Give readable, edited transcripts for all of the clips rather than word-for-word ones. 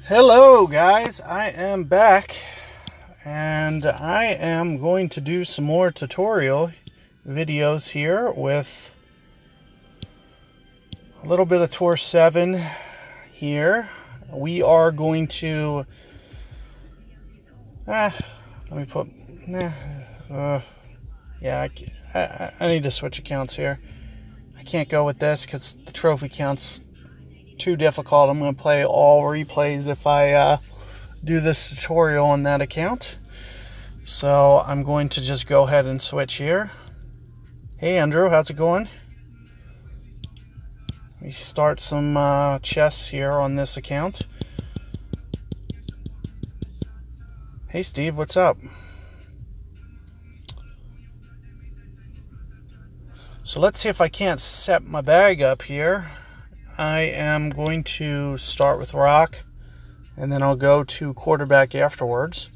Hello guys, I am back and I am going to do some more tutorial videos here with a little bit of Tour 7 here. We are going to I need to switch accounts here. I can't go with this because the trophy count's too difficult. I'm going to play all replays if I do this tutorial on that account. So I'm going to just go ahead and switch here. Hey Andrew, how's it going? We start some chess here on this account. Hey Steve, what's up? So let's see if I can't set my bag up here. I am going to start with rock, and then I'll go to quarterback afterwards.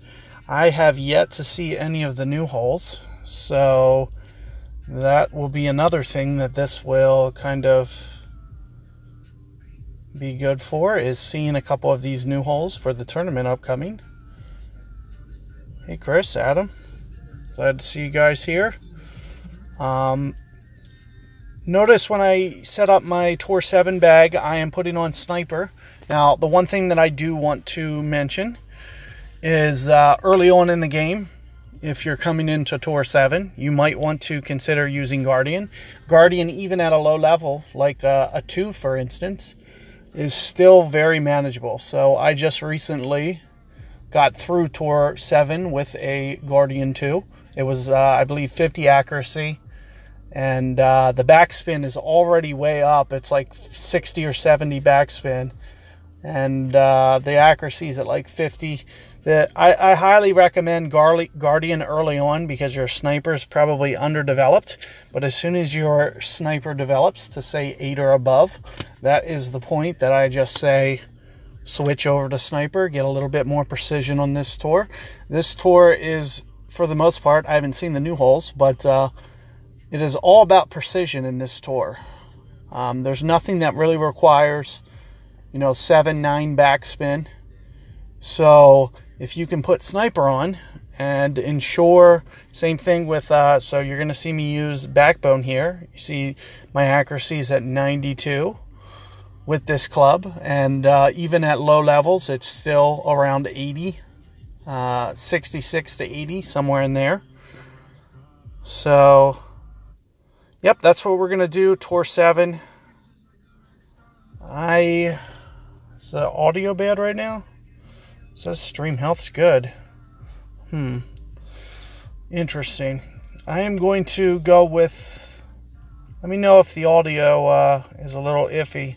I have yet to see any of the new holes, so that will be another thing that this will kind of be good for, is seeing a couple of these new holes for the tournament upcoming. Hey Chris, Adam, glad to see you guys here. Notice when I set up my Tour 7 bag, I am putting on Sniper. Now, the one thing that I do want to mention is early on in the game, if you're coming into Tour 7, you might want to consider using Guardian. Guardian, even at a low level, like a 2, for instance, is still very manageable. So I just recently got through Tour 7 with a Guardian 2. It was, I believe, 50 accuracy. And the backspin is already way up. It's like 60 or 70 backspin. And the accuracy is at like 50. I highly recommend Guardian early on because your sniper is probably underdeveloped. But as soon as your sniper develops to say 8 or above, that is the point that I just say switch over to sniper, get a little bit more precision on this tour. This tour is, for the most part, I haven't seen the new holes, but it is all about precision in this tour. There's nothing that really requires, 7, 9 backspin. So if you can put sniper on and ensure, same thing with, so you're going to see me use backbone here. You see my accuracy is at 92 with this club. And even at low levels, it's still around 80, 66 to 80, somewhere in there. So yep, that's what we're going to do, Tour 7. Is the audio bad right now? It says stream health's good. Interesting. I am going to go with, let me know if the audio is a little iffy.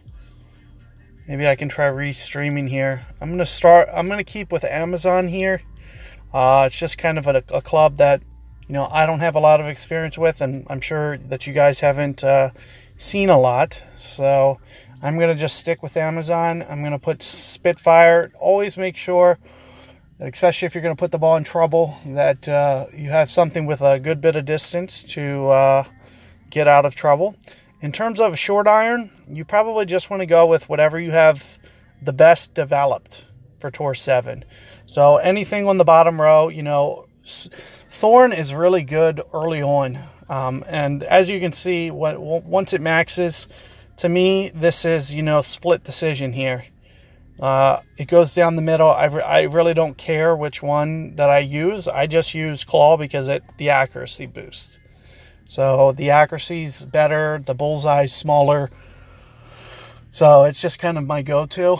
Maybe I can try restreaming here. I'm going to keep with Amazon here. It's just kind of a club that I don't have a lot of experience with, and I'm sure that you guys haven't seen a lot. So I'm going to just stick with Amazon. I'm going to put Spitfire. Always make sure that, especially if you're going to put the ball in trouble, that you have something with a good bit of distance to get out of trouble. In terms of a short iron, you probably just want to go with whatever you have the best developed for Tour 7. So anything on the bottom row, Thorn is really good early on, and as you can see, once it maxes, to me, this is, split decision here. It goes down the middle. I really don't care which one that I use. I just use Claw because the accuracy boost. So the accuracy's better, the bullseye's smaller, so it's just kind of my go-to.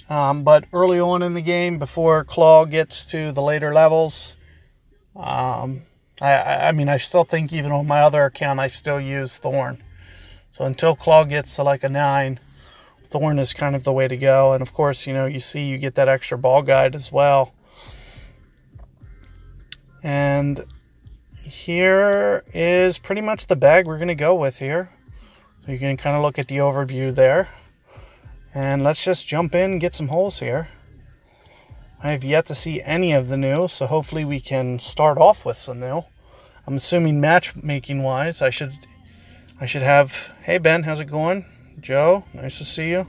But early on in the game, before Claw gets to the later levels, I still think even on my other account, I still use Thorn. So until Claw gets to like a 9, Thorn is kind of the way to go. And of course, you get that extra ball guide as well. And here is pretty much the bag we're going to go with here. So you can kind of look at the overview there. And let's just jump in and get some holes here. I have yet to see any of the new, so hopefully we can start off with some new. I'm assuming matchmaking wise, I should have. Hey Ben, how's it going? Joe, nice to see you.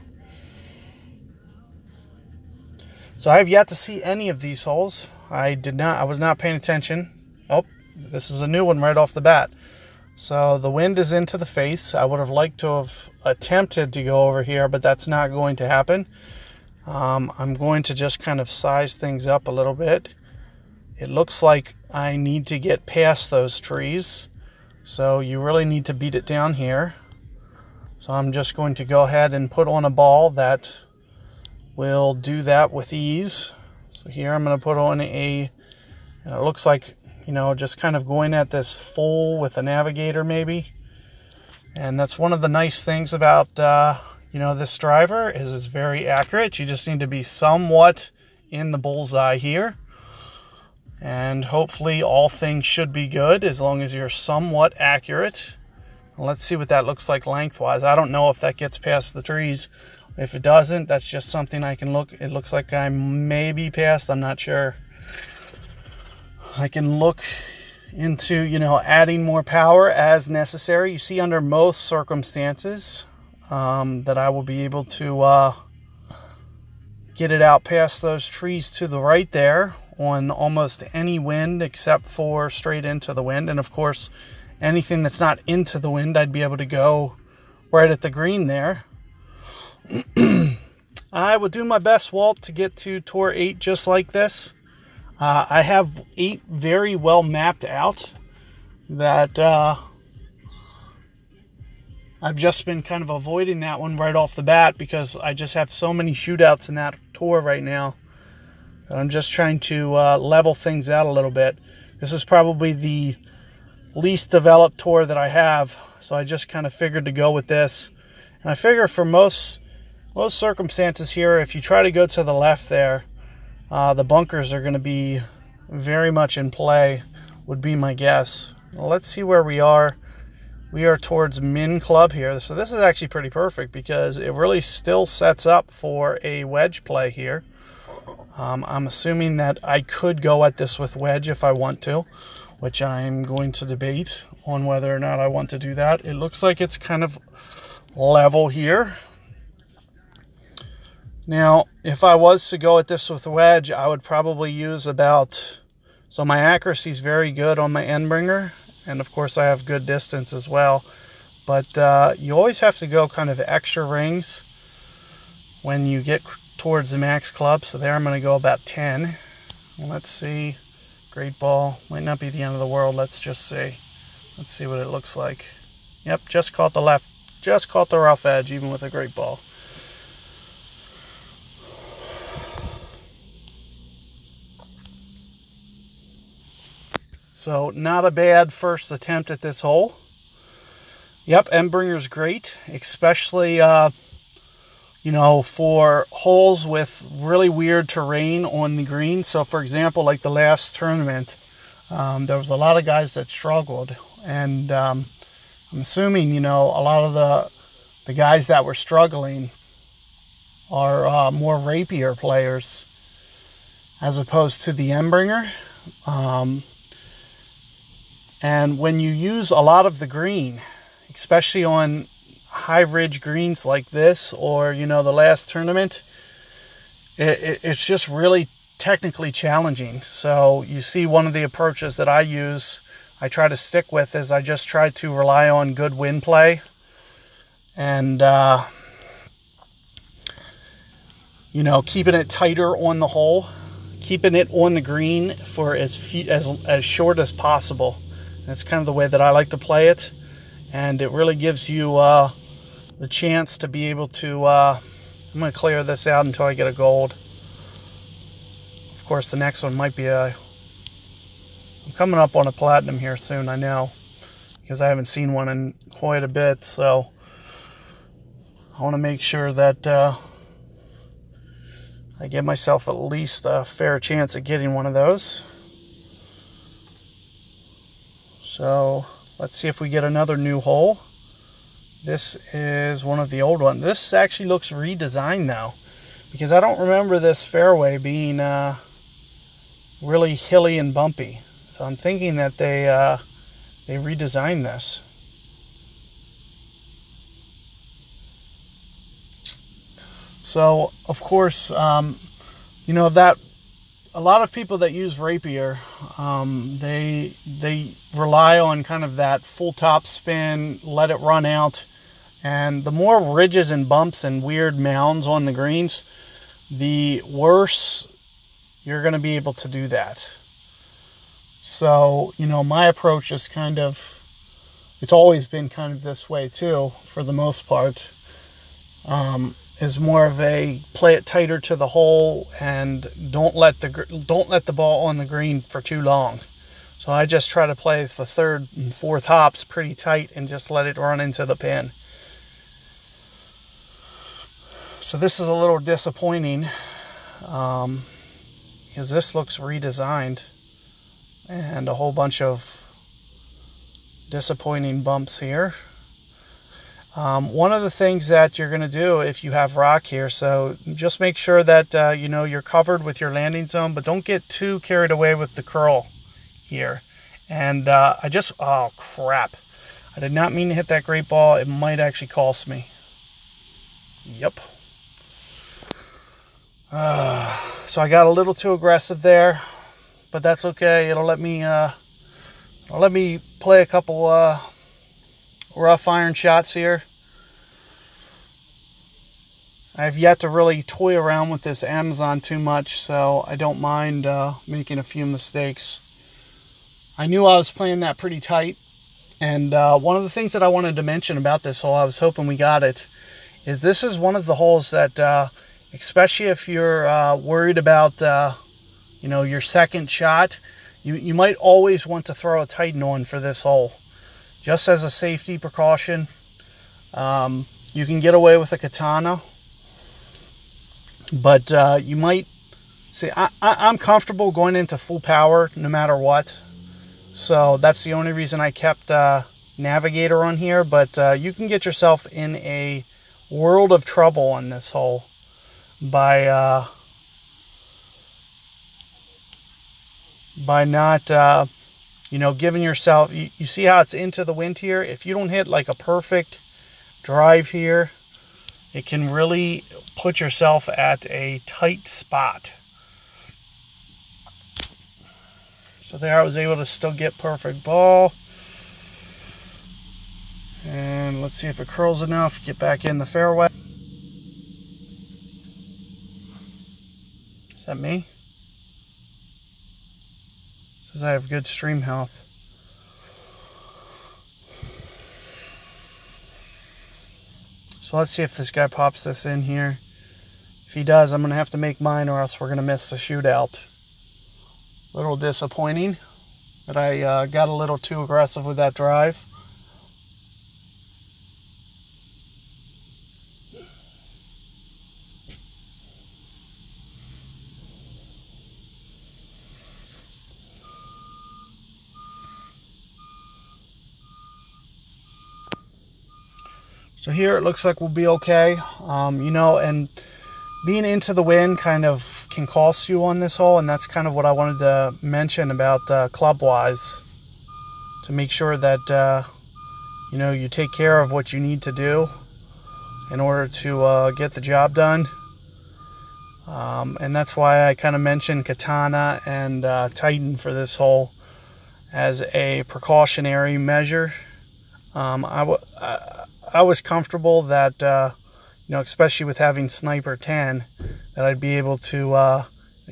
So I have yet to see any of these holes. I was not paying attention. Oh, this is a new one right off the bat. So the wind is into the face. I would have liked to have attempted to go over here, but that's not going to happen. I'm going to just kind of size things up a little bit. It looks like I need to get past those trees. So you really need to beat it down here. So I'm just going to go ahead and put on a ball that will do that with ease. So here I'm going to put on it looks like, just kind of going at this full with a navigator maybe. And that's one of the nice things about, this driver is it's very accurate. You just need to be somewhat in the bullseye here. And hopefully all things should be good as long as you're somewhat accurate. Let's see what that looks like lengthwise. I don't know if that gets past the trees. If it doesn't, that's just something I can look. It looks like I may be past. I'm not sure. I can look into, adding more power as necessary. You see, under most circumstances, that I will be able to get it out past those trees to the right there on almost any wind except for straight into the wind. And of course, anything that's not into the wind, I'd be able to go right at the green there. I will do my best, Walt, to get to Tour 8 just like this. I have 8 very well mapped out that I've just been kind of avoiding that one right off the bat because I just have so many shootouts in that tour right now. I'm just trying to level things out a little bit. This is probably the least developed tour that I have, so I just kind of figured to go with this. And I figure for most circumstances here, if you try to go to the left there, the bunkers are going to be very much in play, would be my guess. Well, let's see where we are. We are towards Min Club here, so this is actually pretty perfect because it really still sets up for a wedge play here. I'm assuming that I could go at this with wedge if I want to, which I'm going to debate on whether or not I want to do that. It looks like it's kind of level here. Now, if I was to go at this with wedge, I would probably use so my accuracy is very good on my end bringer, and of course I have good distance as well. But you always have to go kind of extra rings when you get towards the max club. So there I'm going to go about 10. Let's see. Great ball. Might not be the end of the world. Let's just see. Let's see what it looks like. Yep, just caught the rough edge, even with a great ball. So not a bad first attempt at this hole. Yep, end bringer's great, especially for holes with really weird terrain on the green. So for example, like the last tournament, there was a lot of guys that struggled, and I'm assuming a lot of the guys that were struggling are more rapier players as opposed to the end bringer. And when you use a lot of the green, especially on high ridge greens like this, or the last tournament, it's just really technically challenging. So you see, one of the approaches that I try to stick with is I just try to rely on good wind play and keeping it tighter on the hole, keeping it on the green for as short as possible. That's kind of the way that I like to play it, and it really gives you the chance to be able to, I'm going to clear this out until I get a gold. Of course, the next one might be I'm coming up on a platinum here soon, I know, because I haven't seen one in quite a bit, so I want to make sure that I give myself at least a fair chance at getting one of those. So let's see if we get another new hole. This is one of the old ones. This actually looks redesigned though, because I don't remember this fairway being really hilly and bumpy. So I'm thinking that they redesigned this. So of course, You know, that a lot of people that use rapier, they rely on kind of that full top spin, let it run out, and the more ridges and bumps and weird mounds on the greens, the worse you're going to be able to do that. So, you know, my approach is kind of, it's always been kind of this way too, for the most part. Is more of a play it tighter to the hole and don't let the ball on the green for too long. So I just try to play the third and fourth hops pretty tight and just let it run into the pin. So this is a little disappointing because this looks redesigned and a whole bunch of disappointing bumps here. One of the things that you're going to do if you have rock here, so just make sure that you know, you're covered with your landing zone, but don't get too carried away with the curl here. And oh crap, I did not mean to hit that great ball. It might actually cost me. Yep. So I got a little too aggressive there, but that's okay. It'll let me play a couple rough iron shots here. I've yet to really toy around with this Amazon too much, so I don't mind making a few mistakes. I knew I was playing that pretty tight, and one of the things that I wanted to mention about this hole, I was hoping we got it, is this is one of the holes that, especially if you're worried about you know, your second shot, you might always want to throw a Titan on for this hole. Just as a safety precaution, you can get away with a katana, but you might see, I'm comfortable going into full power no matter what, so that's the only reason I kept Navigator on here. But you can get yourself in a world of trouble on this hole by not you know, giving yourself, you see how it's into the wind here? If you don't hit like a perfect drive here, it can really put yourself at a tight spot. So there I was able to still get perfect ball. And let's see if it curls enough, get back in the fairway. Is that me? Says I have good stream health. So let's see if this guy pops this in here. If he does, I'm going to have to make mine or else we're going to miss the shootout. A little disappointing that I got a little too aggressive with that drive. So here it looks like we'll be okay. You know, and being into the wind kind of can cost you on this hole, and that's kind of what I wanted to mention about club-wise, to make sure that you know, you take care of what you need to do in order to get the job done. And that's why I kind of mentioned Katana and Titan for this hole as a precautionary measure. I was comfortable that, you know, especially with having Sniper 10, that I'd be able to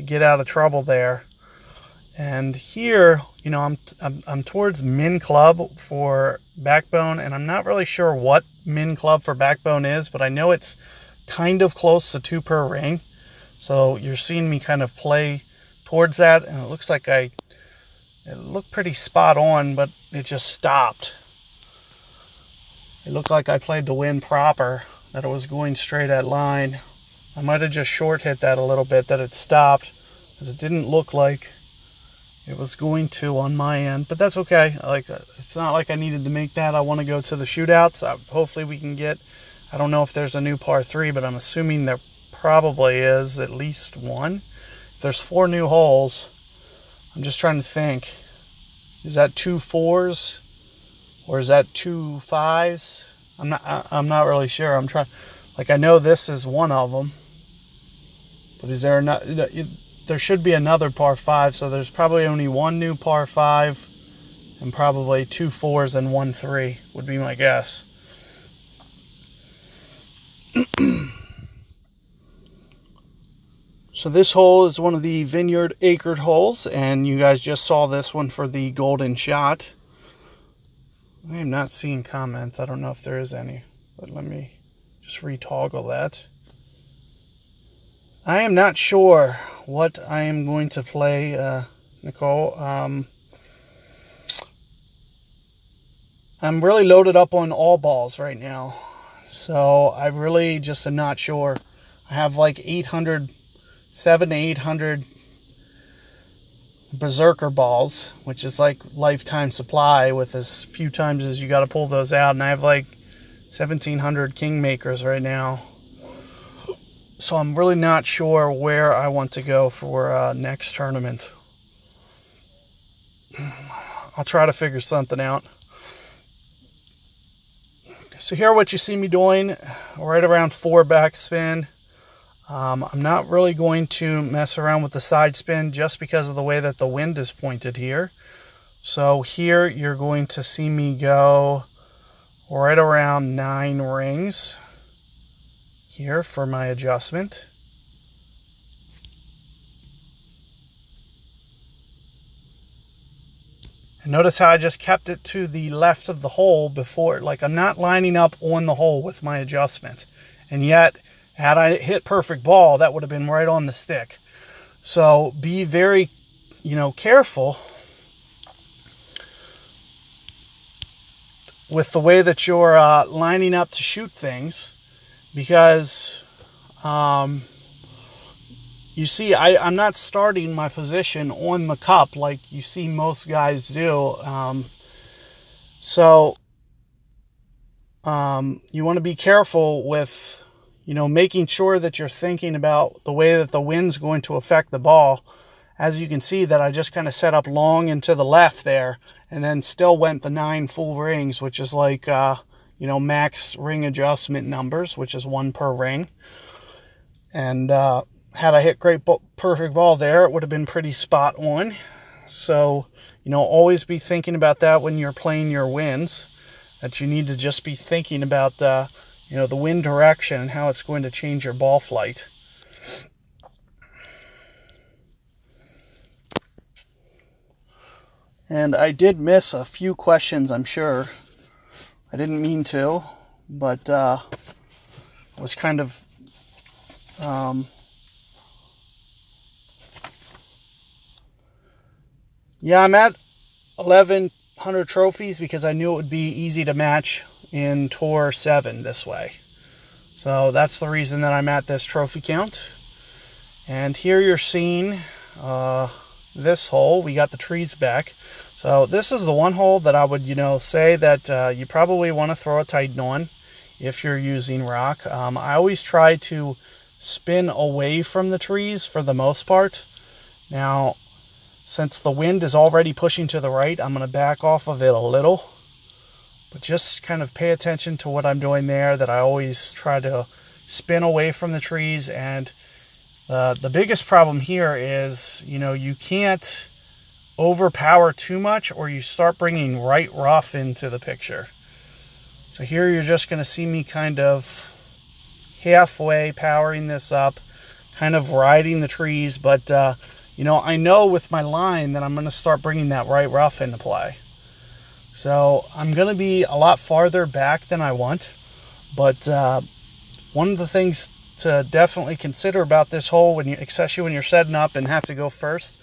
get out of trouble there. And here, you know, I'm towards min club for backbone, and I'm not really sure what min club for backbone is, but I know it's kind of close to 2 per ring. So you're seeing me kind of play towards that, and it looks like it looked pretty spot on, but it just stopped. It looked like I played the wind proper, that it was going straight at line. I might have just short hit that a little bit, that it stopped, because it didn't look like it was going to on my end. But that's okay. Like, it's not like I needed to make that. I want to go to the shootouts. Hopefully we can get, I don't know if there's a new par 3, but I'm assuming there probably is at least one. If there's 4 new holes, I'm just trying to think. Is that 2 4s? Or is that 2 5s? I'm not really sure. I'm trying, like, I know this is one of them. But is there not? There should be another par 5, so there's probably only one new par 5 and probably 2 4s and 1 3 would be my guess. So this hole is one of the Vineyard Acred holes, and you guys just saw this one for the golden shot. I am not seeing comments. I don't know if there is any, but let me just retoggle that. I am not sure what I am going to play, Nicole. I'm really loaded up on all balls right now, so I really just am not sure. I have like 700 to 800 Berserker balls, which is like lifetime supply with as few times as you got to pull those out, and I have like 1,700 Kingmakers right now. So I'm really not sure where I want to go for next tournament. I'll try to figure something out. So here what you see me doing, right around 4 backspin. I'm not really going to mess around with the side spin just because of the way that the wind is pointed here. So here you're going to see me go right around 9 rings here for my adjustment. And notice how I just kept it to the left of the hole before, like I'm not lining up on the hole with my adjustment. And yet, had I hit perfect ball, that would have been right on the stick. So be very, careful with the way that you're lining up to shoot things, because you see, I'm not starting my position on the cup like you see most guys do. So you want to be careful with, making sure that you're thinking about the way that the wind's going to affect the ball. As you can see that I just kind of set up long and to the left there, and then still went the 9 full rings, which is like, max ring adjustment numbers, which is 1 per ring. And had I hit perfect ball there, it would have been pretty spot on. So, always be thinking about that when you're playing your winds, that you need to just be thinking about the wind direction and how it's going to change your ball flight. And I did miss a few questions, I'm sure. I didn't mean to, but was kind of yeah, I'm at 1,100 trophies because I knew it would be easy to match in Tour 7 this way. So that's the reason that I'm at this trophy count. And here you're seeing this hole. We got the trees back. So this is the one hole that I would, say that you probably want to throw a Titan on if you're using rock. I always try to spin away from the trees for the most part. Now, since the wind is already pushing to the right, I'm going to back off of it a little. But just kind of pay attention to what I'm doing there, that I always try to spin away from the trees. And the biggest problem here is, you can't overpower too much or you start bringing right rough into the picture. So here you're just going to see me kind of halfway powering this up, kind of riding the trees. But, I know with my line that I'm going to start bringing that right rough into play. So I'm going to be a lot farther back than I want. But one of the things to definitely consider about this hole, especially when you're setting up and have to go first,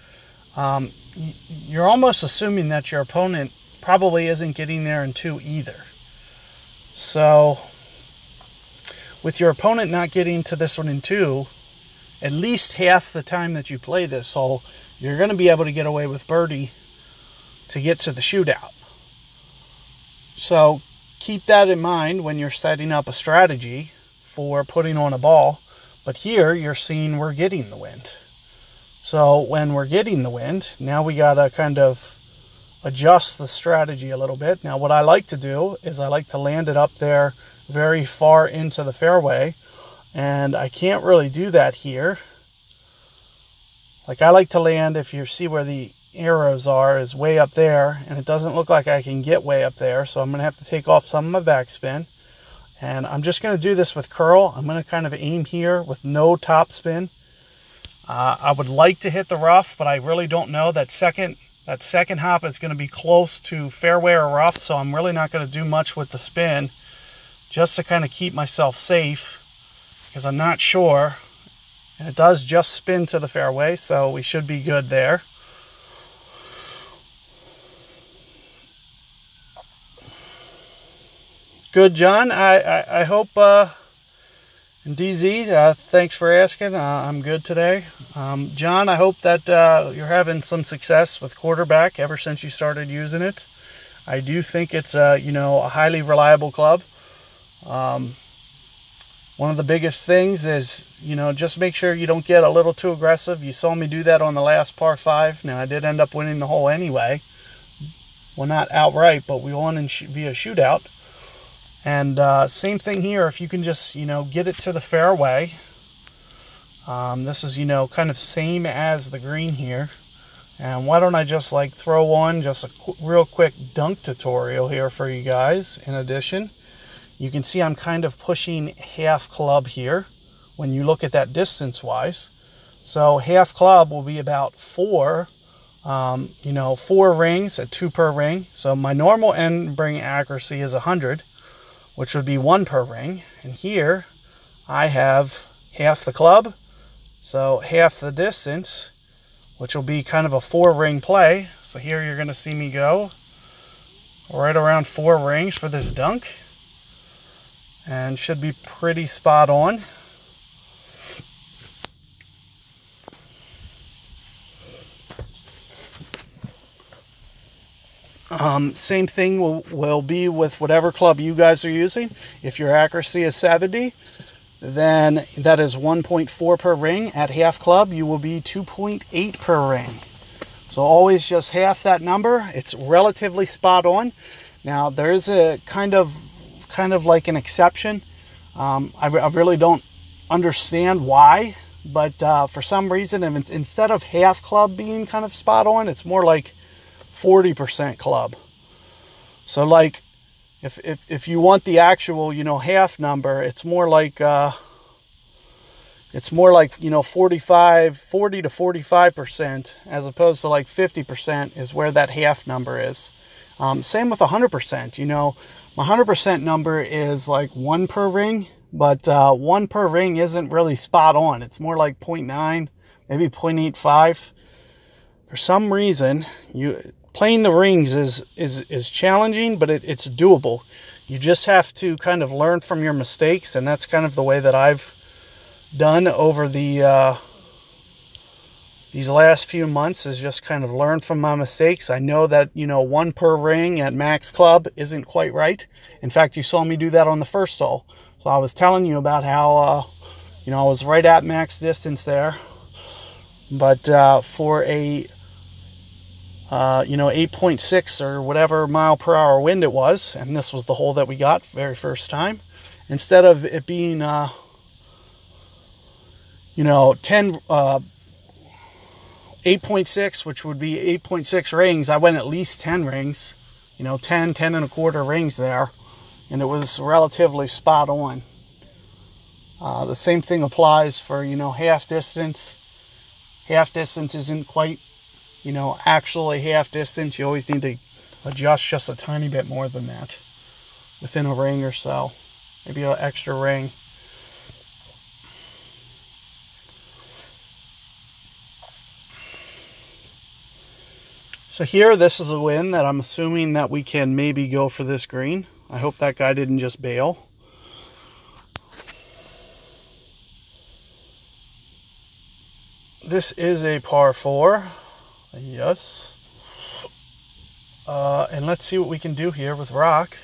you're almost assuming that your opponent probably isn't getting there in 2 either. So with your opponent not getting to this one in 2, at least half the time that you play this hole, you're going to be able to get away with birdie to get to the shootout. So keep that in mind when you're setting up a strategy for putting on a ball. But here you're seeing we're getting the wind. So when we're getting the wind, now we got to kind of adjust the strategy a little bit. Now what I like to do is I like to land it up there very far into the fairway. And I can't really do that here Like I like to land, if you see where the arrows are, is way up there, and it doesn't look like I can get way up there, so I'm going to have to take off some of my backspin. And I'm just going to do this with curl. I'm going to kind of aim here with no topspin. I would like to hit the rough, but I really don't know. That second hop is going to be close to fairway or rough, so I'm really not going to do much with the spin, just to kind of keep myself safe, because I'm not sure. And it does just spin to the fairway, so we should be good there. Good, John. I hope, and DZ, thanks for asking. I'm good today. John, I hope that you're having some success with quarterback ever since you started using it. I do think it's a highly reliable club. One of the biggest things is, just make sure you don't get a little too aggressive. You saw me do that on the last par 5. Now, I did end up winning the hole anyway. Well, not outright, but we won via shootout. And same thing here. If you can just, get it to the fairway. This is, kind of same as the green here. And why don't I just throw on just a real quick dunk tutorial here for you guys in addition. You can see I'm kind of pushing half club here when you look at that distance-wise. So half club will be about 4 rings at 2 per ring. So my normal end ring accuracy is 100, which would be 1 per ring. And here I have half the club, so half the distance, which will be kind of a 4-ring play. So here you're going to see me go right around 4 rings for this dunk. And should be pretty spot on. Same thing will be with whatever club you guys are using. If your accuracy is 70, then that is 1.4 per ring. At half club, you will be 2.8 per ring. So always just half that number. It's relatively spot on. Now there is a kind of like an exception. I really don't understand why, but for some reason, instead of half club being kind of spot on, it's more like 40% club. So like if you want the actual half number, it's more like 40 to 45%, as opposed to like 50% is where that half number is. Same with 100%. My 100% number is like 1 per ring, but 1 per ring isn't really spot on. It's more like 0.9, maybe 0.85. For some reason, playing the rings is challenging, but it's doable. You just have to kind of learn from your mistakes, and that's kind of the way that I've done over these last few months, is just kind of learn from my mistakes. I know that 1 per ring at max club isn't quite right. In fact, you saw me do that on the first hole. So I was telling you about how I was right at max distance there, but for a 8.6 or whatever mile per hour wind it was, and this was the hole that we got very first time, instead of it being 8.6, which would be 8.6 rings, I went at least 10 rings, 10 and a quarter rings there, and it was relatively spot on. The same thing applies for, half distance. Half distance isn't quite, actually half distance. You always need to adjust just a tiny bit more than that, within a ring or so, maybe an extra ring. So here, this is a win that I'm assuming that we can maybe go for this green. I hope that guy didn't just bail. This is a par 4. Yes. And let's see what we can do here with rock.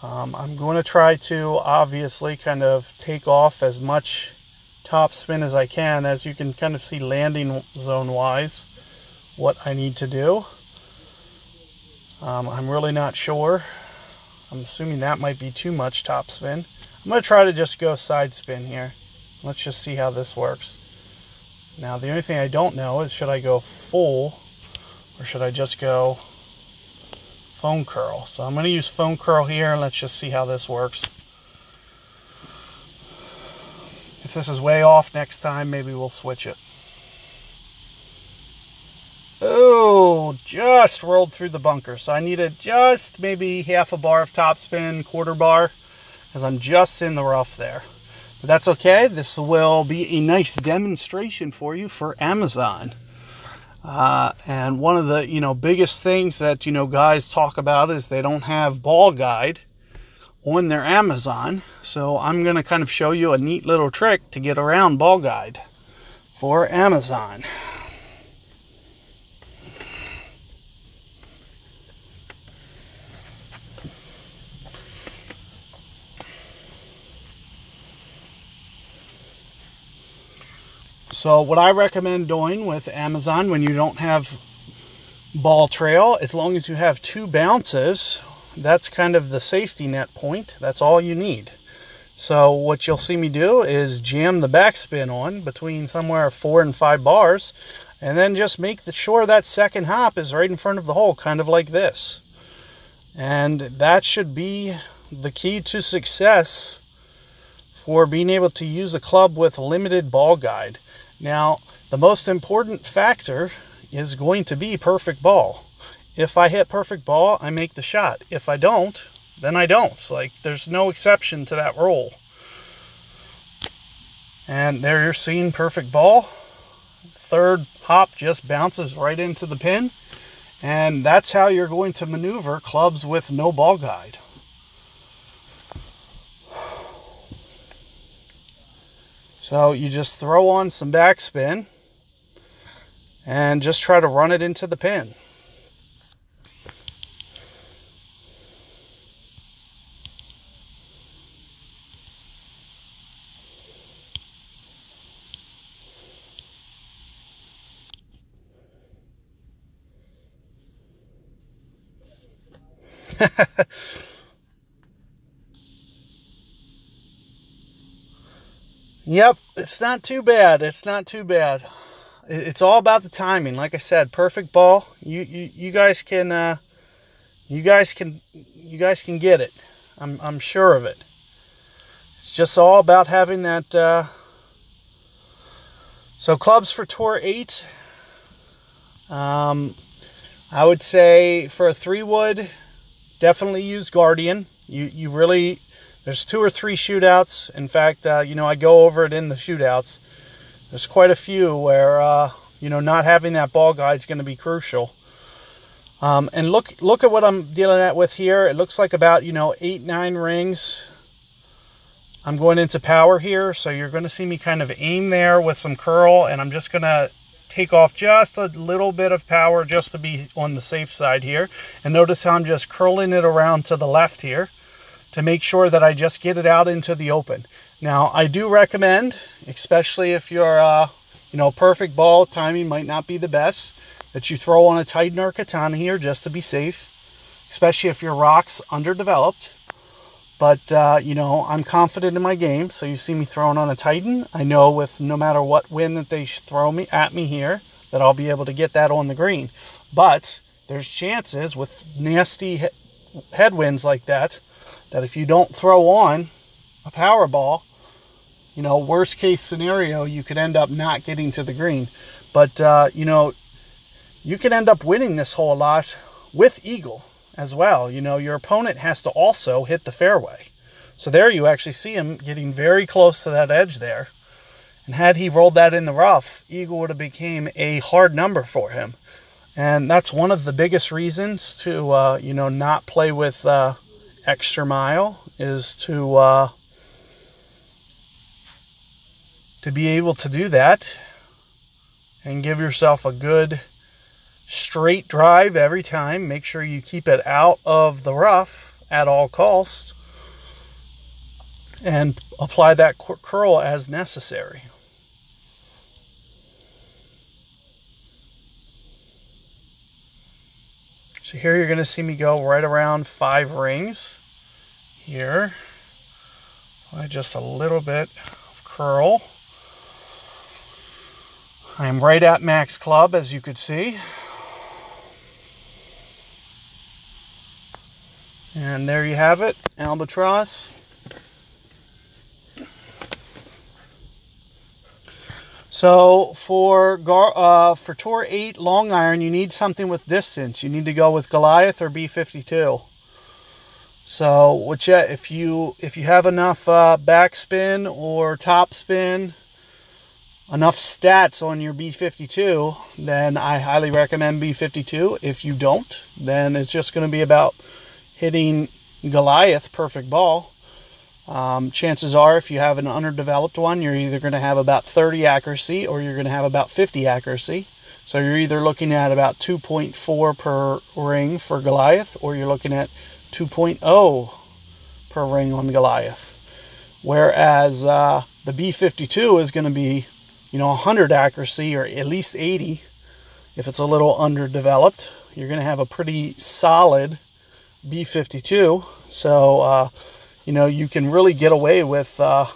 I'm going to try to obviously kind of take off as much top spin as I can. As you can kind of see landing zone wise what I need to do. I'm really not sure. I'm assuming that might be too much top spin. I'm going to try to just go side spin here. Let's just see how this works. Now, the only thing I don't know is, should I go full or should I just go foam curl? So I'm going to use foam curl here, and let's just see how this works. If this is way off next time, maybe we'll switch it. Oh, just rolled through the bunker. So I needed just maybe half a bar of topspin, quarter bar, because I'm just in the rough there. But that's okay. This will be a nice demonstration for you for Amazon. And one of the, biggest things that, guys talk about is they don't have ball guide on their Amazon. So I'm going to kind of show you a neat little trick to get around ball guide for Amazon. So what I recommend doing with Amazon when you don't have ball trail, as long as you have 2 bounces, that's kind of the safety net point. That's all you need. So what you'll see me do is jam the backspin on between somewhere 4 and 5 bars, and then just make sure that second hop is right in front of the hole, kind of like this. And that should be the key to success for being able to use a club with limited ball guide. Now, the most important factor is going to be perfect ball. If I hit perfect ball, I make the shot. If I don't, then I don't. Like, there's no exception to that rule. And there you're seeing perfect ball. Third hop just bounces right into the pin. And that's how you're going to maneuver clubs with no ball guide. So you just throw on some backspin and just try to run it into the pin. Yep, it's not too bad. It's not too bad. It's all about the timing. Like I said, perfect ball. You guys can get it. I'm sure of it. It's just all about having that. So clubs for Tour 8. I would say for a 3-wood, definitely use Guardian. You really. There's 2 or 3 shootouts. In fact, I go over it in the shootouts. There's quite a few where, not having that ball guide is going to be crucial. And look at what I'm dealing with here. It looks like about, 8-9 rings. I'm going into power here, so you're going to see me kind of aim there with some curl, and I'm just going to take off just a little bit of power just to be on the safe side here. And notice how I'm just curling it around to the left here, to make sure that I just get it out into the open. Now, I do recommend, especially if you're, perfect ball, timing might not be the best, that you throw on a Titan or Katana here just to be safe, especially if your rock's underdeveloped. But, I'm confident in my game, so you see me throwing on a Titan. I know with no matter what wind that they throw at me here, that I'll be able to get that on the green. But there's chances with nasty headwinds like that, that if you don't throw on a power ball, worst case scenario, you could end up not getting to the green. But, you can end up winning this hole a lot with eagle as well. Your opponent has to also hit the fairway. So there you actually see him getting very close to that edge there. And had he rolled that in the rough, eagle would have became a hard number for him. And that's one of the biggest reasons to, not play with extra mile, is to be able to do that and give yourself a good straight drive every time. Make sure you keep it out of the rough at all costs and apply that curl as necessary. So here you're going to see me go right around 5 rings here. Apply just a little bit of curl. I am right at max club, as you could see. And there you have it, Albatross. So for Tour 8 long iron, you need something with distance. You need to go with Goliath or B52. So if you have enough backspin or topspin, enough stats on your B52, then I highly recommend B52. If you don't, then it's just going to be about hitting Goliath perfect ball. Chances are, if you have an underdeveloped one, you're either going to have about 30 accuracy or you're going to have about 50 accuracy. So you're either looking at about 2.4 per ring for Goliath, or you're looking at 2.0 per ring on Goliath. Whereas the B52 is going to be, 100 accuracy, or at least 80. If it's a little underdeveloped, you're going to have a pretty solid B52. So you can really get away with a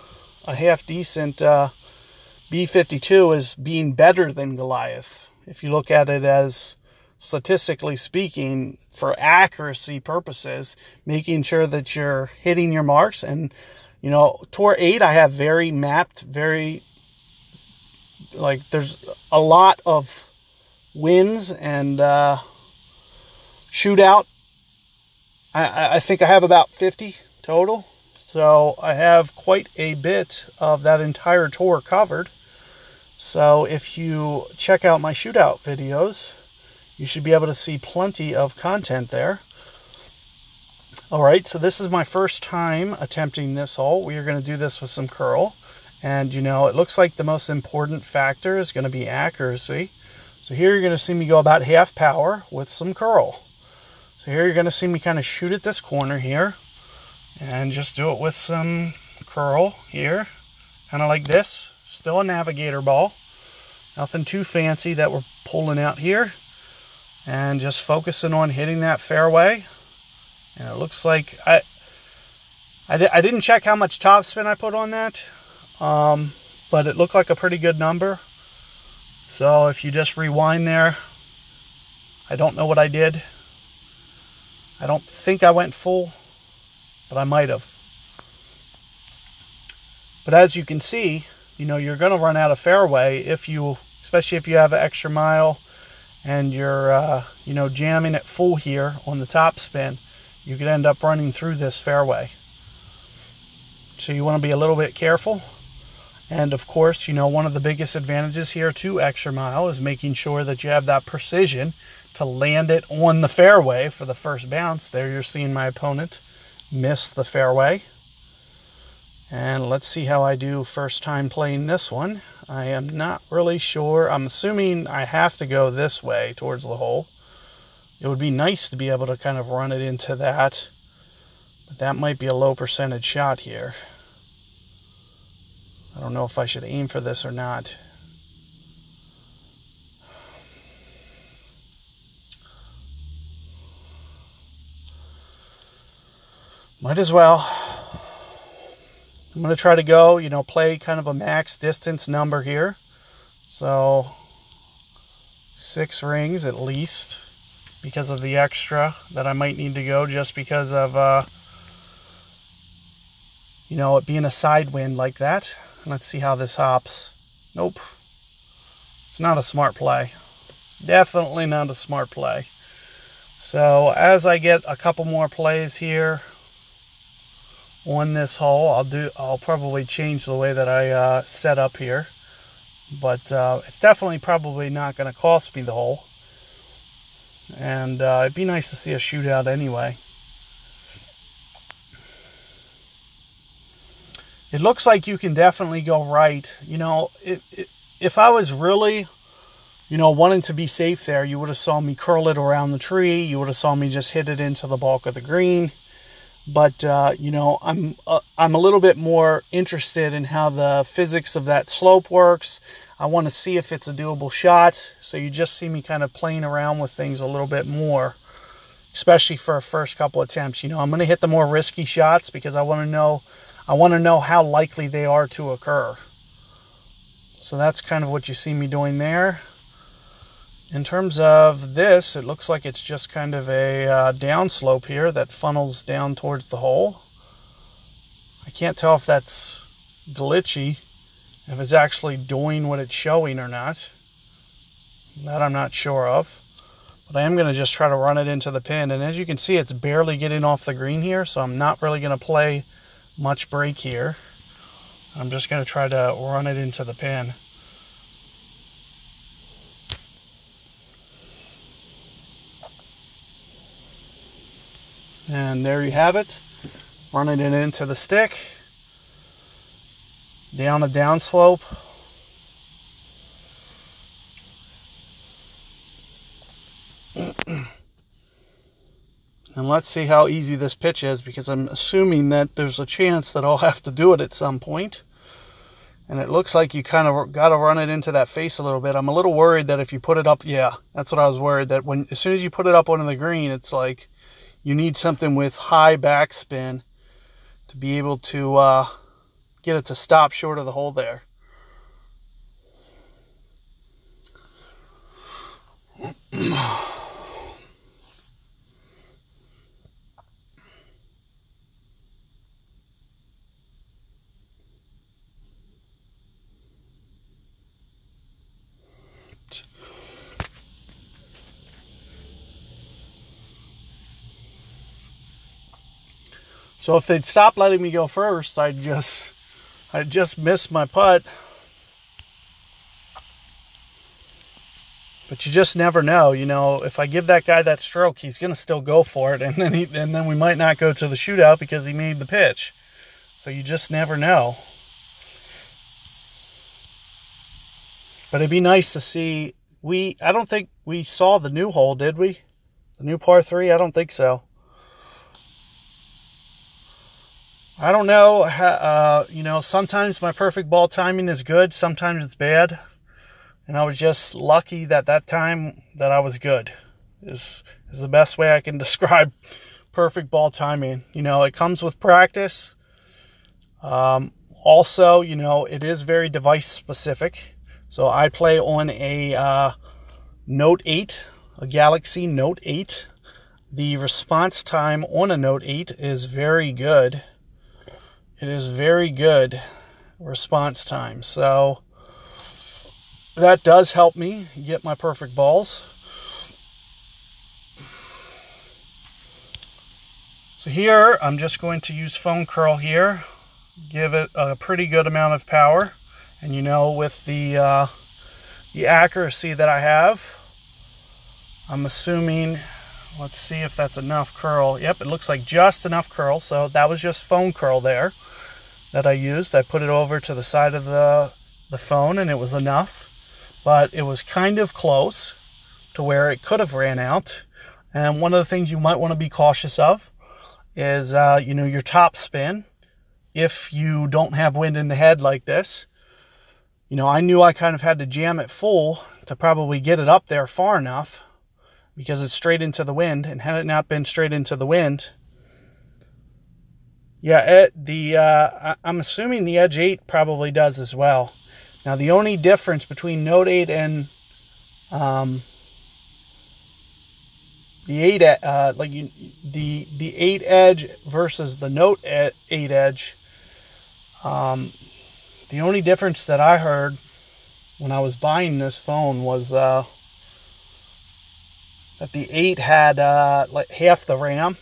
half-decent B52 as being better than Goliath. If you look at it as, statistically speaking, for accuracy purposes, making sure that you're hitting your marks. And, Tour 8, I have very mapped, there's a lot of wins and shootout. I think I have about 50 total. So I have quite a bit of that entire tour covered. So if you check out my shootout videos, you should be able to see plenty of content there. Alright, so this is my first time attempting this hole. We are going to do this with some curl. And it looks like the most important factor is going to be accuracy. So here you're going to see me go about half power with some curl. So here you're going to see me kind of shoot at this corner here. And just do it with some curl here. Kind of like this. Still a navigator ball. Nothing too fancy that we're pulling out here. And just focusing on hitting that fairway. And it looks like I didn't check how much topspin I put on that. But it looked like a pretty good number. So if you just rewind there, I don't know what I did. I don't think I went full, but I might have. But as you can see, you're going to run out of fairway especially if you have an extra mile and you're, jamming it full here on the topspin. You could end up running through this fairway. So you want to be a little bit careful. And of course, one of the biggest advantages here to extra mile is making sure that you have that precision to land it on the fairway for the first bounce. There you're seeing my opponent miss the fairway. And let's see how I do first time playing this one. I am not really sure. I'm assuming I have to go this way towards the hole. It would be nice to be able to kind of run it into that. But that might be a low percentage shot here. I don't know if I should aim for this or not. Might as well. I'm going to try to go, play kind of a max distance number here. So 6 rings at least, because of the extra that I might need to go, just because of, it being a side wind like that. Let's see how this hops. Nope. It's not a smart play. Definitely not a smart play. So as I get a couple more plays here on this hole, I'll probably change the way that I set up here. But it's definitely probably not going to cost me the hole. And it'd be nice to see a shootout anyway. It looks like you can definitely go right. If I was really, wanting to be safe there, you would have saw me curl it around the tree. You would have saw me just hit it into the bulk of the green. But, I'm a little bit more interested in how the physics of that slope works. I want to see if it's a doable shot. So you just see me kind of playing around with things a little bit more, especially for a first couple attempts. I'm going to hit the more risky shots because I want to know how likely they are to occur. So that's kind of what you see me doing there. In terms of this, it looks like it's just kind of a downslope here that funnels down towards the hole. I can't tell if that's glitchy, if it's actually doing what it's showing or not. That I'm not sure of. But I am going to just try to run it into the pin. And as you can see, it's barely getting off the green here, so I'm not really going to play much break here. I'm just going to try to run it into the pin. And there you have it. Running it into the stick. Down a downslope. And let's see how easy this pitch is, because I'm assuming that there's a chance that I'll have to do it at some point. And it looks like you kind of got to run it into that face a little bit. I'm a little worried that if you put it up, yeah, that's what I was worried, that as soon as you put it up onto the green, it's like you need something with high backspin to be able to get it to stop short of the hole there. So if they'd stop letting me go first, I'd just miss my putt. But you just never know, you know. If I give that guy that stroke, he's going to still go for it, and then we might not go to the shootout because he made the pitch. So you just never know. But it'd be nice to see. I don't think we saw the new hole, did we? The new par 3? I don't think so. I don't know. You know, sometimes my perfect ball timing is good, sometimes it's bad. And I was just lucky that time that I was good. Is the best way I can describe perfect ball timing. You know, it comes with practice. Also, you know, it is very device specific. So I play on a Note 8, a Galaxy Note 8. The response time on a Note 8 is very good. It is very good response time. So that does help me get my perfect balls. So here, I'm just going to use foam curl here. Give it a pretty good amount of power. And you know, with the accuracy that I have, I'm assuming, let's see if that's enough curl. Yep, it looks like just enough curl. So that was just foam curl there that I used. I put it over to the side of the phone and it was enough. But it was kind of close to where it could have ran out. And one of the things you might want to be cautious of is, you know, your top spin. If you don't have wind in the head like this, you know, I knew I kind of had to jam it full to probably get it up there far enough, because it's straight into the wind. And had it not been straight into the wind, yeah, I'm assuming the Edge 8 probably does as well. Now, the only difference between Note 8 and the 8 the 8 Edge versus the Note 8 Edge, the only difference that I heard when I was buying this phone was that the 8 had like half the RAM.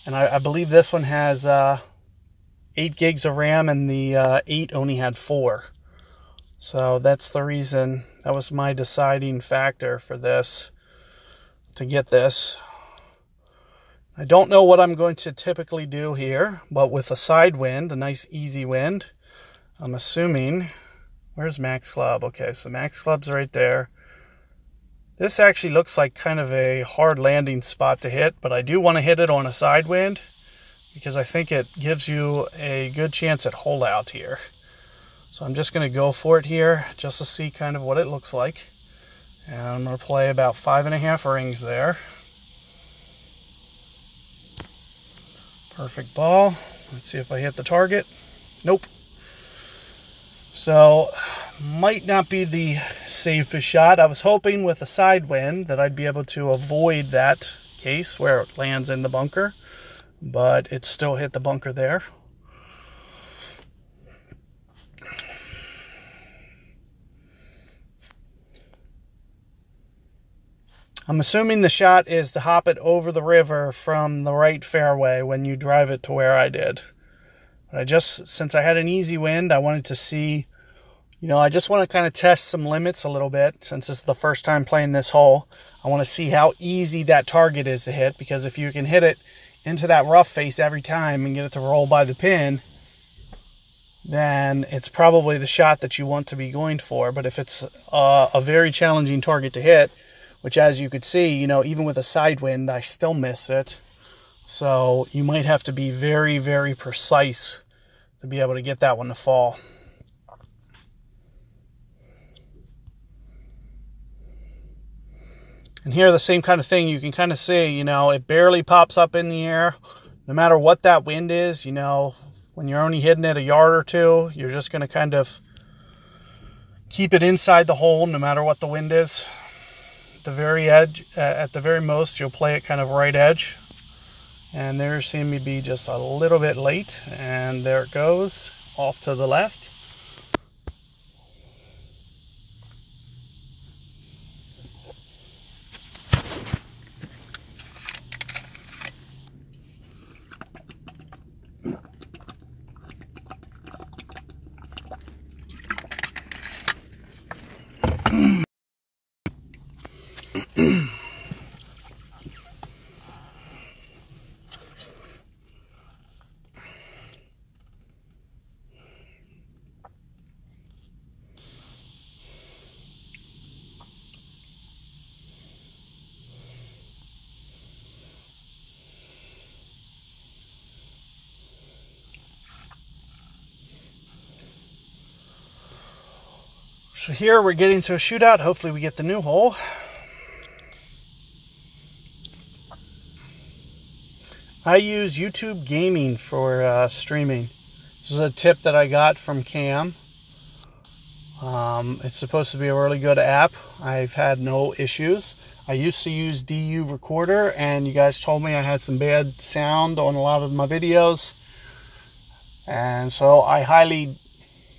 And I believe this one has 8 gigs of RAM, and the 8 only had 4. So that's the reason. That was my deciding factor for this, to get this. I don't know what I'm going to typically do here, but with a side wind, a nice easy wind, I'm assuming. Where's Max Club? Okay, so Max Club's right there. This actually looks like kind of a hard landing spot to hit, but I do want to hit it on a side wind because I think it gives you a good chance at hole out here. So I'm just going to go for it here just to see kind of what it looks like. And I'm going to play about 5.5 rings there. Perfect ball. Let's see if I hit the target. Nope. So might not be the safest shot. I was hoping with a side wind that I'd be able to avoid that case where it lands in the bunker, but it still hit the bunker there. I'm assuming the shot is to hop it over the river from the right fairway when you drive it to where I did. But since I had an easy wind, I wanted to see, I just want to kind of test some limits a little bit since this is the first time playing this hole. I want to see how easy that target is to hit, because if you can hit it into that rough face every time and get it to roll by the pin, then it's probably the shot that you want to be going for. But if it's a very challenging target to hit, which as you could see, even with a side wind, I still miss it. So you might have to be very, very precise to be able to get that one to fall. And here, the same kind of thing, you can kind of see, it barely pops up in the air. No matter what that wind is, when you're only hitting it a yard or two, you're just going to kind of keep it inside the hole no matter what the wind is. At the very edge, at the very most, you'll play it kind of right edge. And there seemed to be just a little bit late, and there it goes off to the left. So here we're getting to a shootout. Hopefully we get the new hole. I use YouTube Gaming for streaming. This is a tip that I got from Cam. It's supposed to be a really good app. I've had no issues. I used to use DU Recorder, and you guys told me I had some bad sound on a lot of my videos. And so I highly,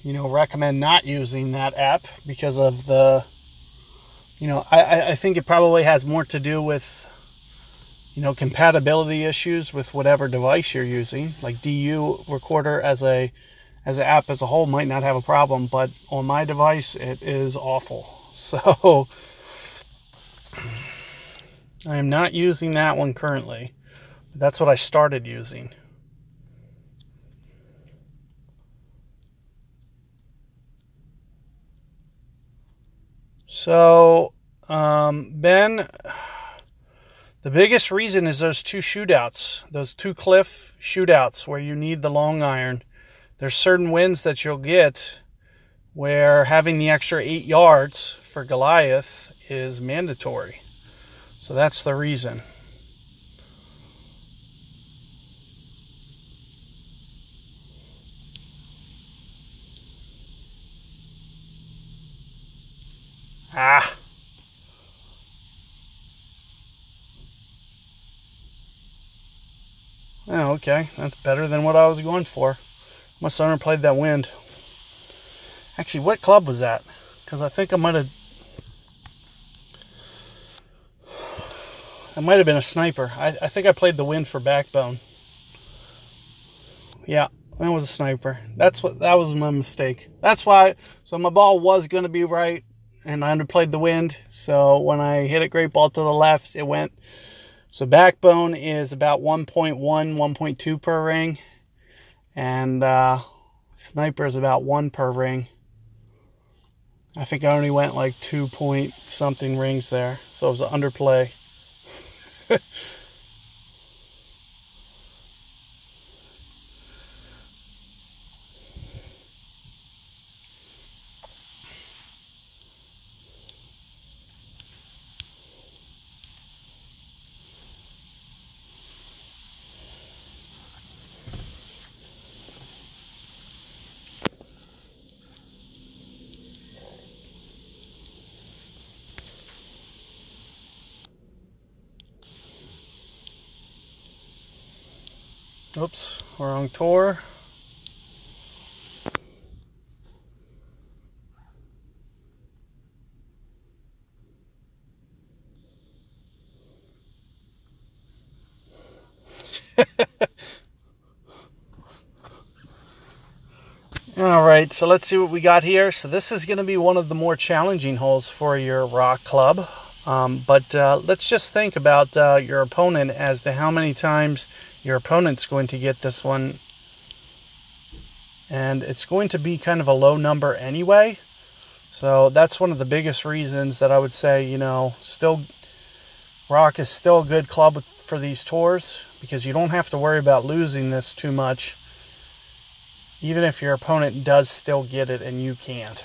recommend not using that app because of the, I think it probably has more to do with, compatibility issues with whatever device you're using. Like DU Recorder as an app as a whole might not have a problem, but on my device it is awful. So I am not using that one currently. That's what I started using. So Ben, the biggest reason is those two shootouts, those two cliff shootouts where you need the long iron. There's certain winds that you'll get where having the extra 8 yards for Goliath is mandatory. So that's the reason. Oh, okay. That's better than what I was going for. Must have underplayed that wind. Actually, what club was that? Because I think I might have been a sniper. I think I played the wind for backbone. Yeah, that was a sniper. That was my mistake. That's why. So my ball was going to be right, and I underplayed the wind. So when I hit a great ball to the left, it went. So backbone is about 1.1, 1.2 per ring, and sniper is about 1 per ring. I think I only went like 2 point something rings there, so it was an underplay. Oops, wrong tour. Alright, so let's see what we got here. So this is going to be one of the more challenging holes for your rock club. But let's just think about your opponent as to how many times your opponent's going to get this one. And it's going to be kind of a low number anyway. So that's one of the biggest reasons that I would say, you know, still rock is still a good club for these tours, because you don't have to worry about losing this too much, even if your opponent does still get it and you can't.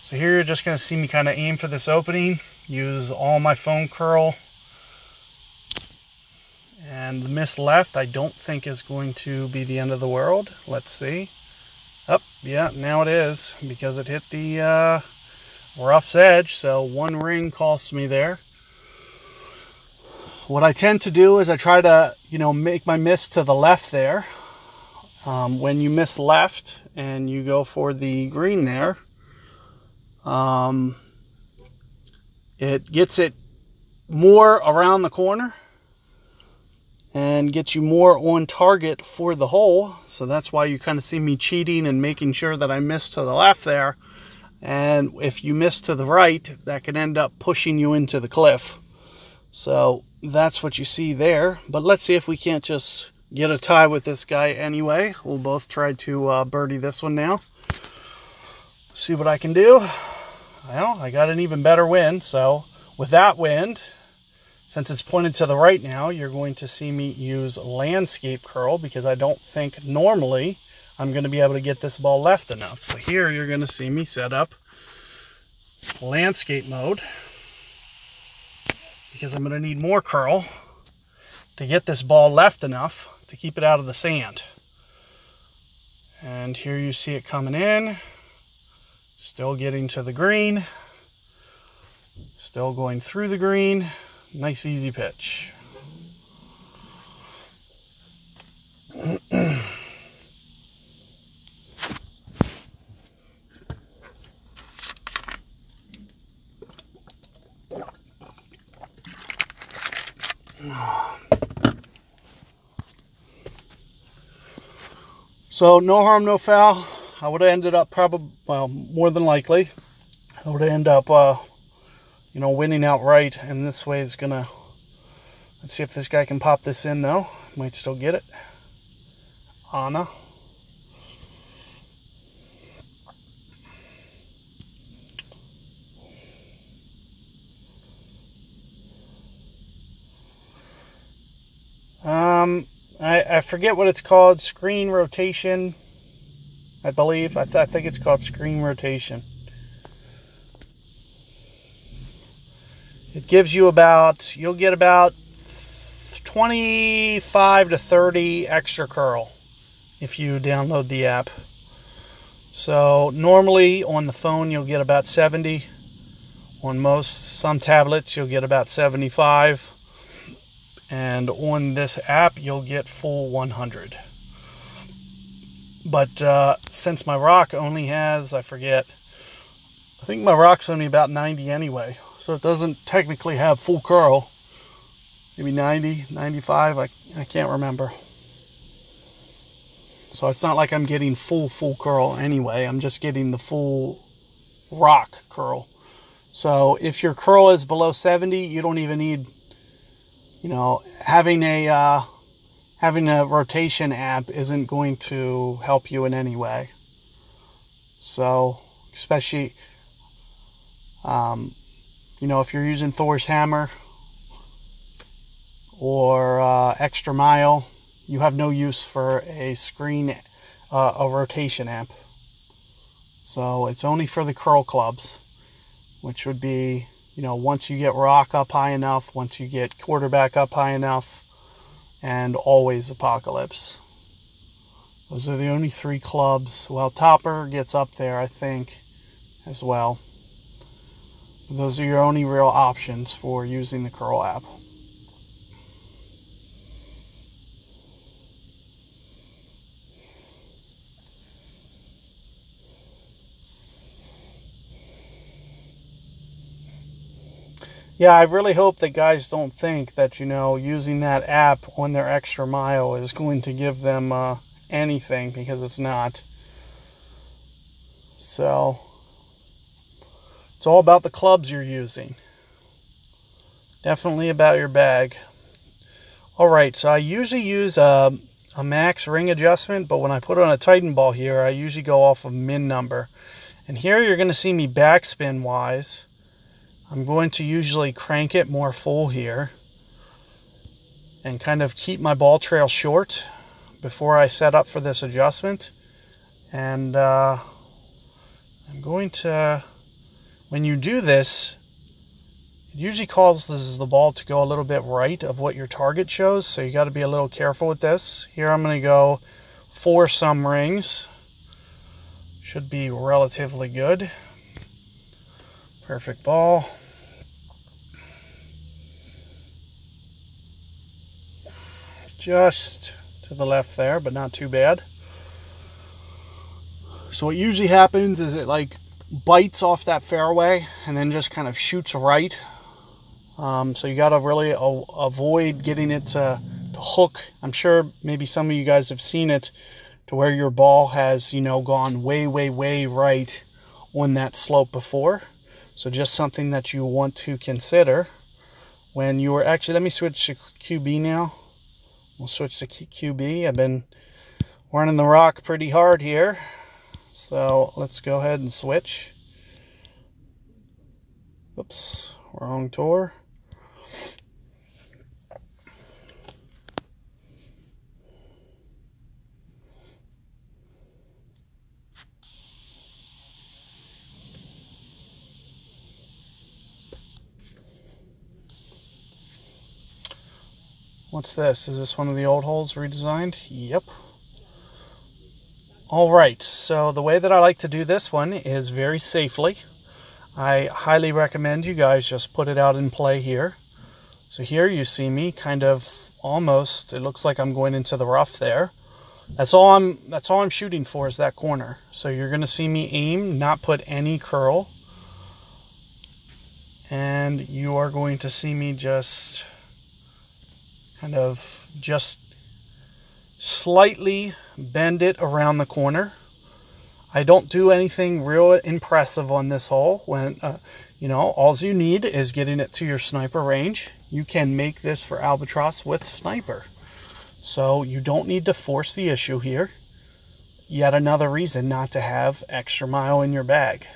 So here you're just going to see me kind of aim for this opening, use all my foam curl, and the miss left I don't think is going to be the end of the world. Let's see. Oh, yeah, now it is, because it hit the rough's edge, so one ring costs me there. What I tend to do is I try to, you know, make my miss to the left there. When you miss left and you go for the green there, it gets it more around the corner and gets you more on target for the hole. So that's why you kind of see me cheating and making sure that I miss to the left there. And if you miss to the right, that can end up pushing you into the cliff. So that's what you see there. But let's see if we can't just get a tie with this guy anyway. We'll both try to birdie this one now. See what I can do. Well, I got an even better wind. So with that wind, since it's pointed to the right now, you're going to see me use landscape curl, because I don't think normally I'm going to be able to get this ball left enough. So here you're going to see me set up landscape mode, because I'm going to need more curl to get this ball left enough to keep it out of the sand. And here you see it coming in, still getting to the green, still going through the green. Nice easy pitch. So no harm, no foul. I would have ended up probably, well, more than likely, I would have ended up, you know, winning outright. And this way is gonna, let's see if this guy can pop this in though. Might still get it. Anna. I forget what it's called. Screen rotation, I believe. I think it's called screen rotation. It gives you about, you'll get about 25 to 30 extra curl if you download the app. So normally on the phone you'll get about 70. On some tablets you'll get about 75. And on this app you'll get full 100. But since my rock only has, I think my rock's only about 90 anyway, so it doesn't technically have full curl. Maybe 90, 95, I can't remember. So it's not like I'm getting full curl anyway. I'm just getting the full rock curl. So if your curl is below 70, you don't even need, you know, having a rotation app isn't going to help you in any way. So especially, you know, if you're using Thor's hammer or extra mile, you have no use for a rotation amp. So it's only for the curl clubs, which would be, you know, once you get rock up high enough, once you get quarterback up high enough, and always Apocalypse. Those are the only three clubs. Well, Topper gets up there, I think, as well. Those are your only real options for using the curl app. Yeah, I really hope that guys don't think that, using that app on their extra mile is going to give them anything, because it's not. So, it's all about the clubs you're using. Definitely about your bag. Alright, so I usually use a max ring adjustment, but when I put on a Titan ball here, I usually go off of min number. And here you're going to see me backspin wise. I'm going to usually crank it more full here and kind of keep my ball trail short before I set up for this adjustment. And I'm going to, when you do this, it usually causes the ball to go a little bit right of what your target shows, so you got to be a little careful with this. Here I'm going to go 4 some rings. Should be relatively good. Perfect ball. Just to the left there, but not too bad. So what usually happens is it like bites off that fairway and then just kind of shoots right. So you got to really avoid getting it to hook. I'm sure maybe some of you guys have seen it to where your ball has, gone way, way, way right on that slope before. So just something that you want to consider when you are actually, let me switch to QB now. We'll switch to QB. I've been running the rock pretty hard here. So let's go ahead and switch. Oops, wrong tour. What's this? Is this one of the old holes redesigned? Yep. Alright, so the way that I like to do this one is very safely. I highly recommend you guys just put it out in play here. So here you see me kind of almost, it looks like I'm going into the rough there. That's all I'm shooting for, is that corner. So you're going to see me aim, not put any curl. And you are going to see me just kind of just slightly bend it around the corner. I don't do anything real impressive on this hole. When all you need is getting it to your sniper range. You can make this for Albatross with sniper, so you don't need to force the issue here. Yet another reason not to have extra mile in your bag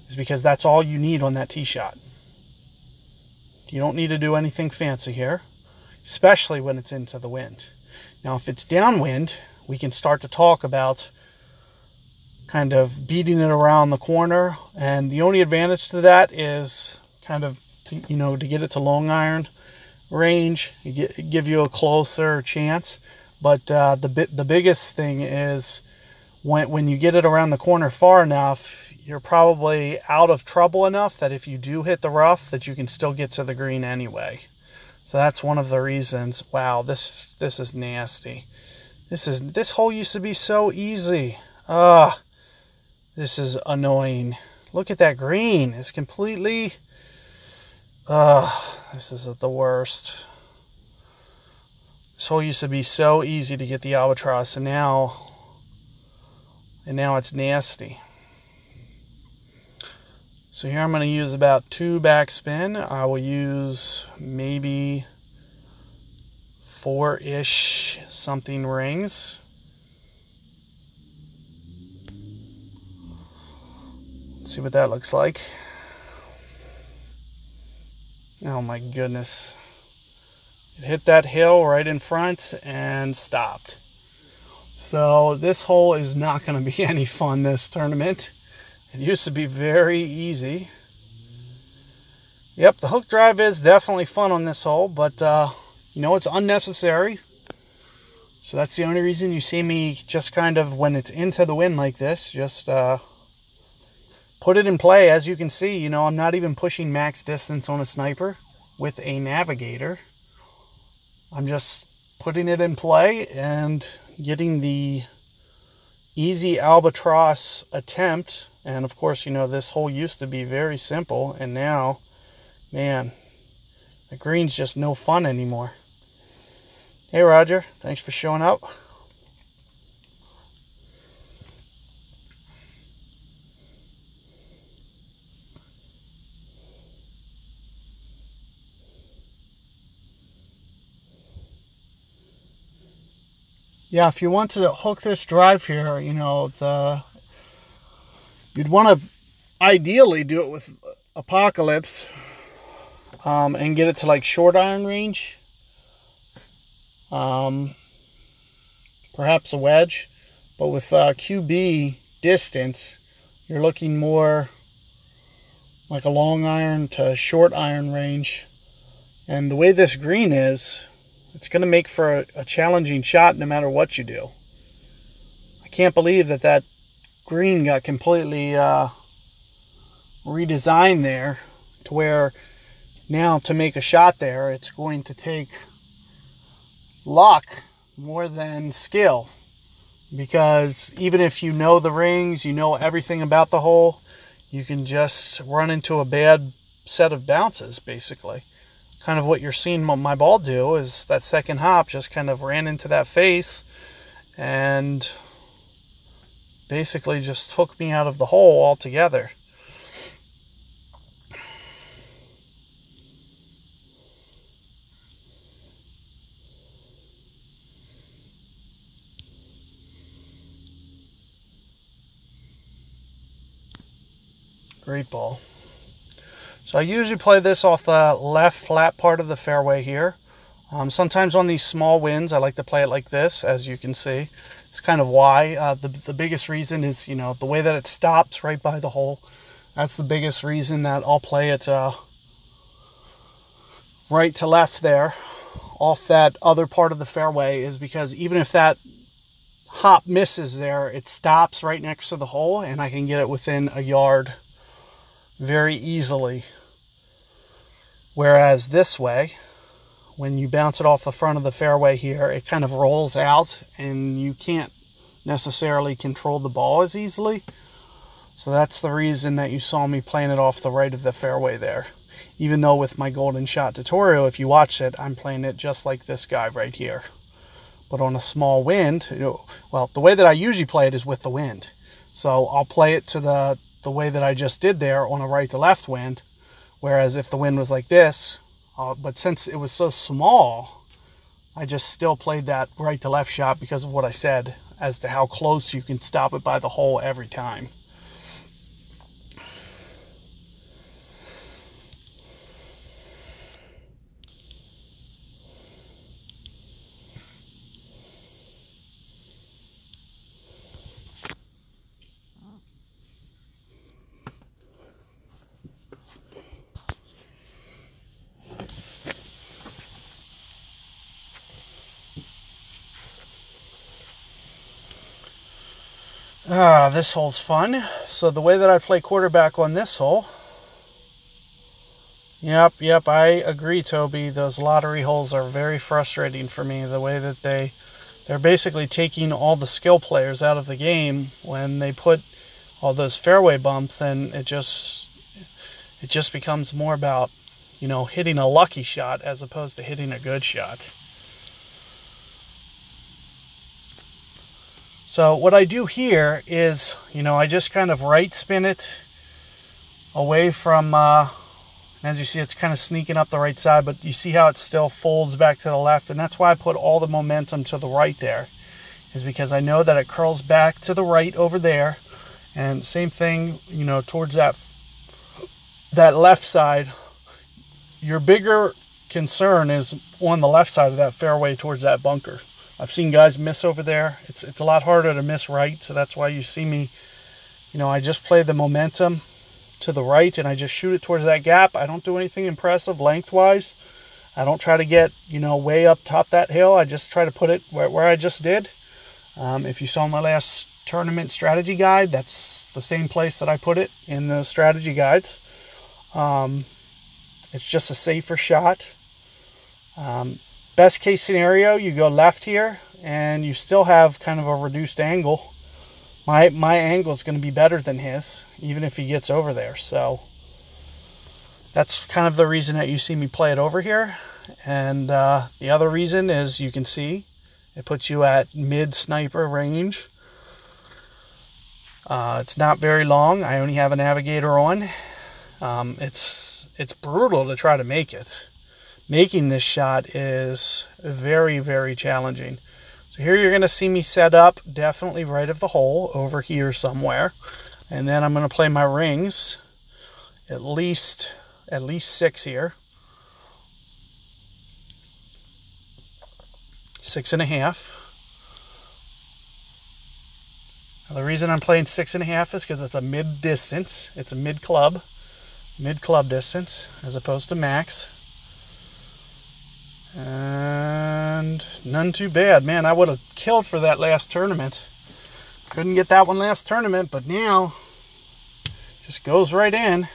is because that's all you need on that tee shot. You don't need to do anything fancy here, especially when it's into the wind. Now, if it's downwind, we can start to talk about kind of beating it around the corner. And the only advantage to that is kind of, to get it to long iron range, give you a closer chance. But the biggest thing is when you get it around the corner far enough, you're probably out of trouble enough that if you do hit the rough, that you can still get to the green anyway. So that's one of the reasons. Wow, this is nasty. This hole used to be so easy. This is annoying. Look at that green. It's completely... this is the worst. This hole used to be so easy to get the Albatross, and now it's nasty. So here I'm going to use about 2 backspin. I will use maybe 4-ish something rings. Let's see what that looks like. Oh my goodness. It hit that hill right in front and stopped. So this hole is not going to be any fun this tournament. It used to be very easy. Yep, the hook drive is definitely fun on this hole, but it's unnecessary. So that's the only reason you see me just kind of, when it's into the wind like this, just put it in play. As you can see, I'm not even pushing max distance on a sniper with a navigator. I'm just putting it in play and getting the easy Albatross attempt. And of course, this hole used to be very simple, and now Man, the green's just no fun anymore. Hey Roger, thanks for showing up. Yeah, if you want to hook this drive here, you know, you'd want to ideally do it with Apocalypse and get it to like short iron range. Perhaps a wedge. But with QB distance, you're looking more like a long iron to short iron range. And the way this green is, it's going to make for a challenging shot no matter what you do. I can't believe that green got completely redesigned there to where now to make a shot there, it's going to take luck more than skill. Because even if you know the rings, you know everything about the hole, you can just run into a bad set of bounces, basically. Kind of what you're seeing my ball do is that second hop just kind of ran into that face and basically just took me out of the hole altogether. Great ball. So I usually play this off the left flat part of the fairway here. Sometimes on these small winds, I like to play it like this, as you can see. It's kind of why. The biggest reason is, you know, the way that it stops right by the hole. That's the biggest reason that I'll play it right to left there, off that other part of the fairway, is because even if that hop misses there, it stops right next to the hole, and I can get it within a yard very easily. Whereas this way, when you bounce it off the front of the fairway here, it kind of rolls out and you can't necessarily control the ball as easily. So that's the reason that you saw me playing it off the right of the fairway there. Even though with my golden shot tutorial, if you watch it, I'm playing it just like this guy right here. But on a small wind, well, the way that I usually play it is with the wind. So I'll play it to the way that I just did there on a right to left wind. Whereas if the wind was like this, but since it was so small, I just still played that right to left shot because of what I said as to how close you can stop it by the hole every time. This hole's fun. So the way that I play quarterback on this hole, yep, I agree, Toby. Those lottery holes are very frustrating for me. The way that they're basically taking all the skill players out of the game when they put all those fairway bumps, and it just becomes more about, you know, hitting a lucky shot as opposed to hitting a good shot. So what I do here is, you know, I just kind of right spin it away from, as you see, it's kind of sneaking up the right side, but you see how it still folds back to the left, and that's why I put all the momentum to the right there, is because I know that it curls back to the right over there, and same thing, you know, towards that left side. Your bigger concern is on the left side of that fairway towards that bunker. I've seen guys miss over there. It's a lot harder to miss right, so that's why you see me, you know, I just play the momentum to the right and I just shoot it towards that gap. I don't do anything impressive lengthwise. I don't try to get, you know, way up top that hill. I just try to put it where I just did. If you saw my last tournament strategy guide, that's the same place that I put it in the strategy guides. It's just a safer shot. Best case scenario, you go left here and you still have kind of a reduced angle. My angle is going to be better than his, even if he gets over there. So That's kind of the reason that you see me play it over here. And the other reason is, you can see it puts you at mid sniper range. It's not very long. I only have a navigator on. It's brutal to try to make it. Making this shot is very, very challenging. So here you're going to see me set up definitely right of the hole over here somewhere. And then I'm going to play my rings, at least 6 here. 6.5. Now the reason I'm playing 6.5 is because it's a mid distance. It's a mid club distance as opposed to max. And none too bad. Man, I would have killed for that last tournament. Couldn't get that one last tournament, but now just goes right in.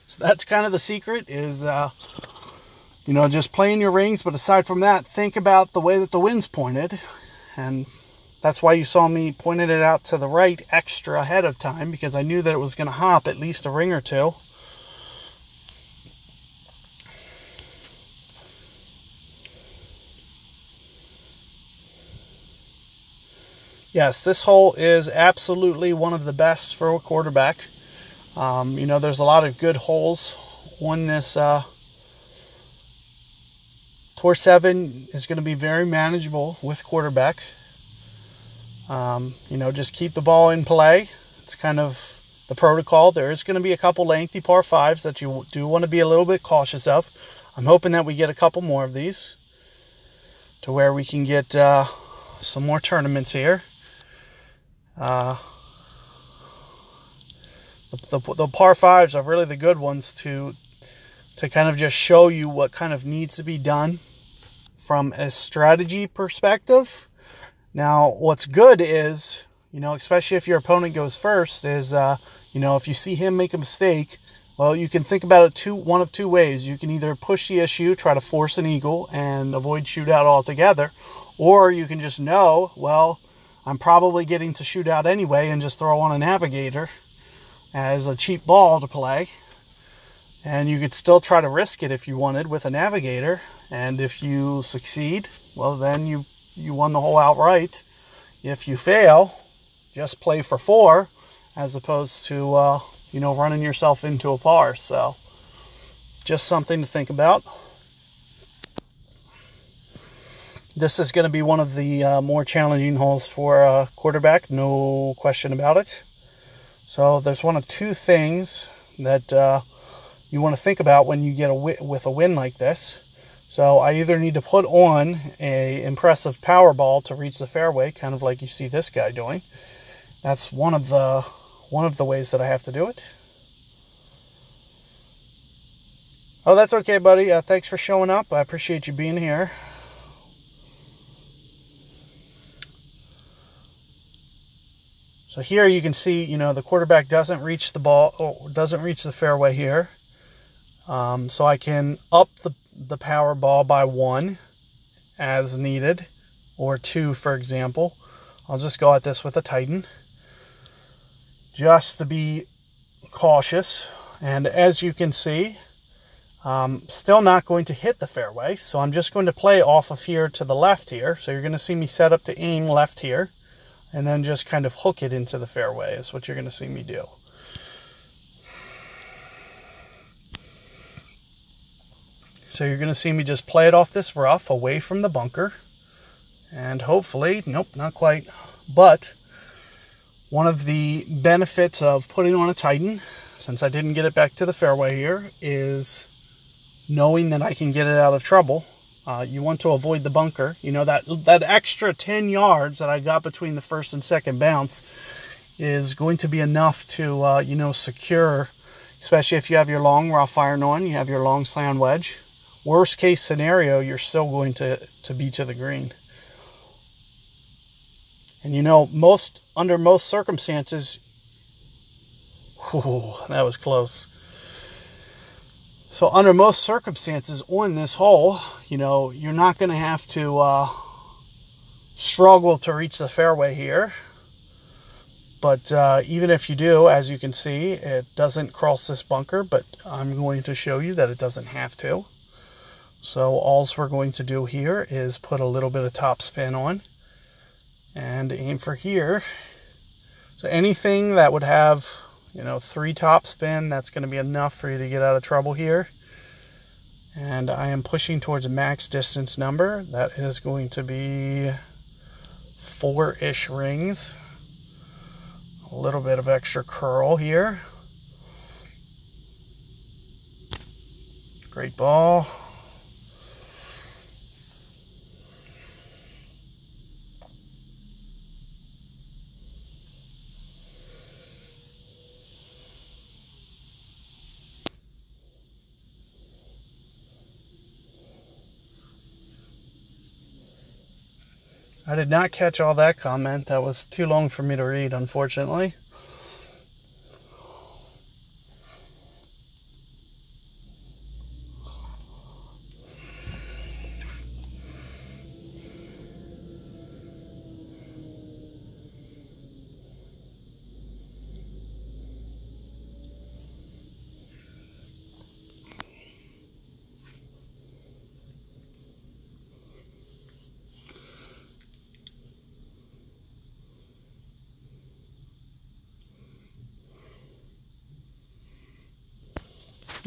So that's kind of the secret, is you know, just playing your rings. But aside from that, think about the way that the wind's pointed, and that's why you saw me pointing it out to the right extra ahead of time, because I knew that it was going to hop at least a ring or two. Yes, this hole is absolutely one of the best for a quarterback. You know, there's a lot of good holes on this. Tour 7 is going to be very manageable with quarterback. You know, just keep the ball in play. It's kind of the protocol. There is going to be a couple lengthy par 5s that you do want to be a little bit cautious of. I'm hoping that we get a couple more of these to where we can get some more tournaments here. The par 5s are really the good ones to kind of just show you what kind of needs to be done from a strategy perspective. Now, what's good is, you know, especially if your opponent goes first, is, you know, if you see him make a mistake, well, you can think about it one of two ways. You can either push the issue, try to force an eagle, and avoid shootout altogether, or you can just know, well, I'm probably getting to shootout anyway, and just throw on a navigator as a cheap ball to play. And you could still try to risk it if you wanted with a navigator. And if you succeed, well, then you won the hole outright. If you fail, just play for 4 as opposed to, you know, running yourself into a par. So just something to think about. This is going to be one of the more challenging holes for a quarterback, no question about it. So there's one of two things that you want to think about when you get with a win like this. So I either need to put on a impressive power ball to reach the fairway, kind of like you see this guy doing. That's one of the ways that I have to do it. Oh, that's okay, buddy. Thanks for showing up. I appreciate you being here. So here you can see, you know, the quarterback doesn't reach the ball, or doesn't reach the fairway here. So I can up the power ball by 1 as needed, or 2, for example. I'll just go at this with a Titan just to be cautious. And as you can see, still not going to hit the fairway. So I'm just going to play off of here to the left here. So you're going to see me set up to aim left here, and then just kind of hook it into the fairway is what you're going to see me do. So you're going to see me just play it off this rough away from the bunker. And hopefully, nope, not quite. But one of the benefits of putting on a Titan, since I didn't get it back to the fairway here, is knowing that I can get it out of trouble. You want to avoid the bunker. You know, that extra 10 yards that I got between the first and second bounce is going to be enough to, you know, secure, especially if you have your long rough iron on, you have your long slant wedge. Worst case scenario, you're still going to be to the green. And you know, under most circumstances, whew, that was close. So under most circumstances on this hole, you know, you're not going to have to struggle to reach the fairway here. But even if you do, as you can see, it doesn't cross this bunker, but I'm going to show you that it doesn't have to. So all we're going to do here is put a little bit of top spin on and aim for here. So anything that would have, 3 top spin, that's going to be enough for you to get out of trouble here. And I am pushing towards a max distance number. That is going to be 4-ish rings. A little bit of extra curl here. Great ball. I did not catch all that comment. That was too long for me to read, unfortunately.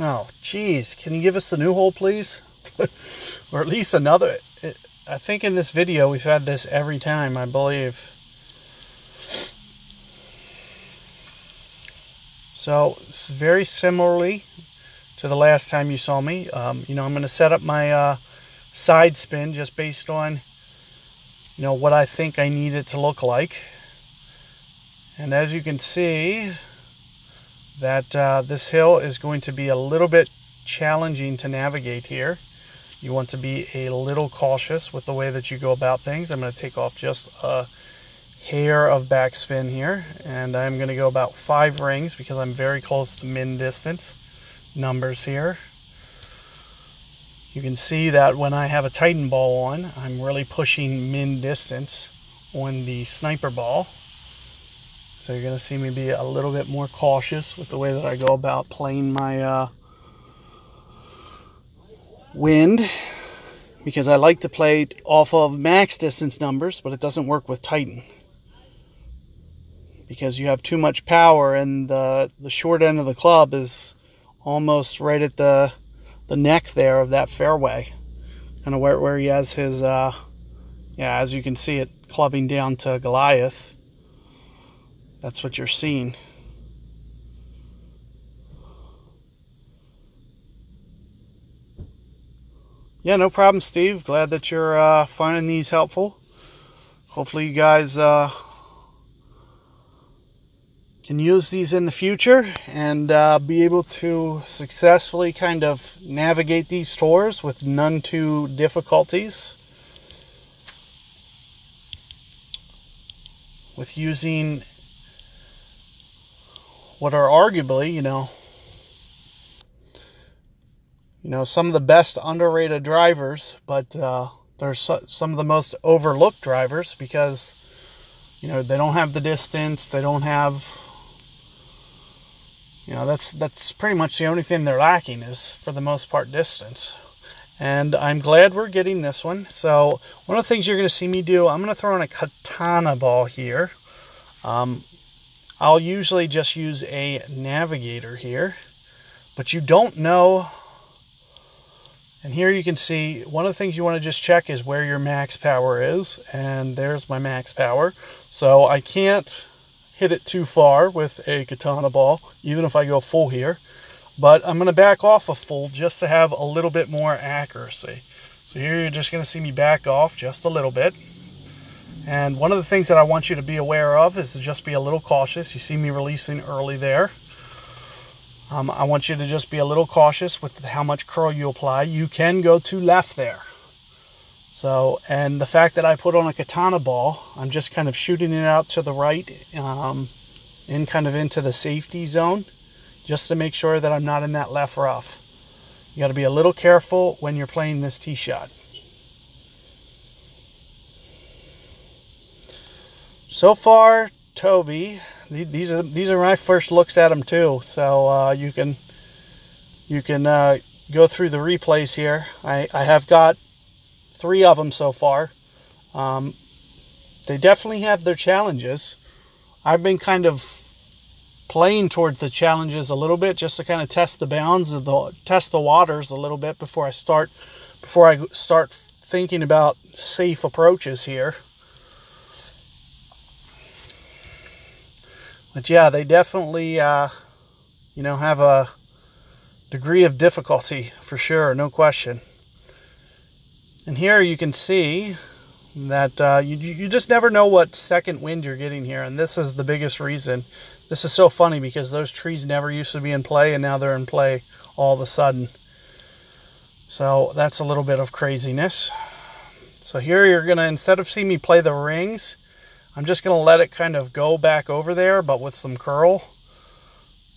Oh, geez. Can you give us the new hole, please? Or at least another. I think in this video we've had this every time, I believe. So, it's very similarly to the last time you saw me. I'm going to set up my side spin just based on, what I think I need it to look like. And as you can see, that this hill is going to be a little bit challenging to navigate here. You want to be a little cautious with the way that you go about things. I'm going to take off just a hair of backspin here, and I'm going to go about 5 rings because I'm very close to min distance numbers here. You can see that when I have a Titan ball on, I'm really pushing min distance on the sniper ball. So you're going to see me be a little bit more cautious with the way that I go about playing my wind, because I like to play off of max distance numbers, but it doesn't work with Titan because you have too much power, and the short end of the club is almost right at the neck there of that fairway, kind of where he has his, as you can see it clubbing down to Goliath. That's what you're seeing. Yeah, no problem, Steve. Glad that you're finding these helpful. Hopefully you guys can use these in the future and be able to successfully kind of navigate these tours with none to difficulties. With using what are arguably, some of the best underrated drivers, but they're some of the most overlooked drivers because, they don't have the distance. They don't have, that's pretty much the only thing they're lacking is, for the most part, distance. And I'm glad we're getting this one. So one of the things you're going to see me do, I'm going to throw in a katana ball here. I'll usually just use a navigator here, but you don't know. And here you can see one of the things you want to just check is where your max power is. And there's my max power. So I can't hit it too far with a katana ball, even if I go full here. But I'm going to back off a full just to have a little bit more accuracy. So here you're just going to see me back off just a little bit. And one of the things that I want you to be aware of is to just be a little cautious. You see me releasing early there. I want you to just be a little cautious with how much curl you apply. You can go to left there. So, and the fact that I put on a katana ball, I'm just kind of shooting it out to the right, and kind of into the safety zone, just to make sure that I'm not in that left rough. You got to be a little careful when you're playing this tee shot. So far, Toby, These are my first looks at them too. So you can go through the replays here. I have got 3 of them so far. They definitely have their challenges. I've been kind of playing toward the challenges a little bit, just to kind of test the bounds of test the waters a little bit before I start thinking about safe approaches here. But yeah, they definitely have a degree of difficulty for sure, no question. And here you can see that you just never know what second wind you're getting here, and this is the biggest reason. This is so funny because those trees never used to be in play, and now they're in play all of a sudden. So that's a little bit of craziness. So here you're going to, instead of seeing me play the rings, I'm just going to let it kind of go back over there, but with some curl.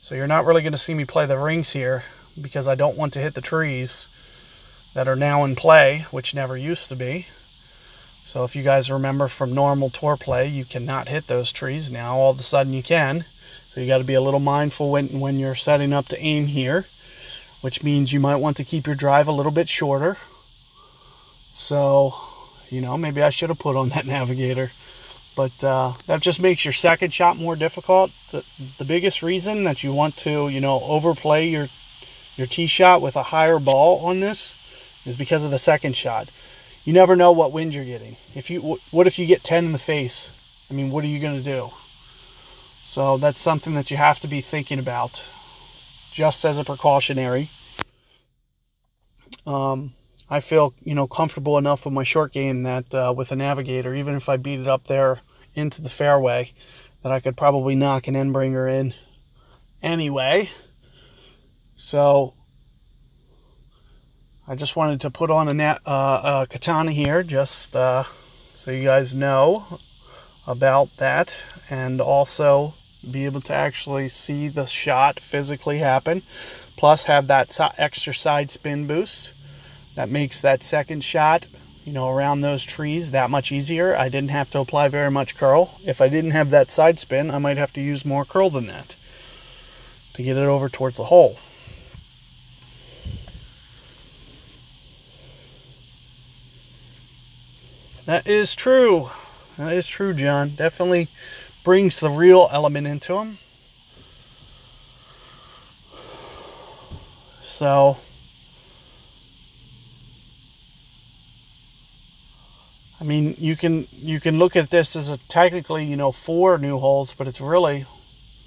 So you're not really going to see me play the rings here, because I don't want to hit the trees that are now in play, which never used to be. So if you guys remember from normal tour play, you cannot hit those trees. Now all of a sudden you can. So you got to be a little mindful when you're setting up to aim here, which means you might want to keep your drive a little bit shorter. So, maybe I should have put on that navigator. But that just makes your second shot more difficult. The biggest reason that you want to, overplay your tee shot with a higher ball on this is because of the second shot. You never know what wind you're getting. What if you get 10 in the face? I mean, what are you going to do? So that's something that you have to be thinking about, just as a precautionary. I feel, comfortable enough with my short game that with a navigator, even if I beat it up there into the fairway, that I could probably knock an end bringer in anyway. So I just wanted to put on a katana here, just so you guys know about that, and also be able to actually see the shot physically happen, plus have that extra side spin boost that makes that second shot, around those trees that much easier. I didn't have to apply very much curl. If I didn't have that side spin, I might have to use more curl than that to get it over towards the hole. That is true. That is true, John. Definitely brings the real element into them. So, I mean, you can look at this as technically, 4 new holes, but it's really,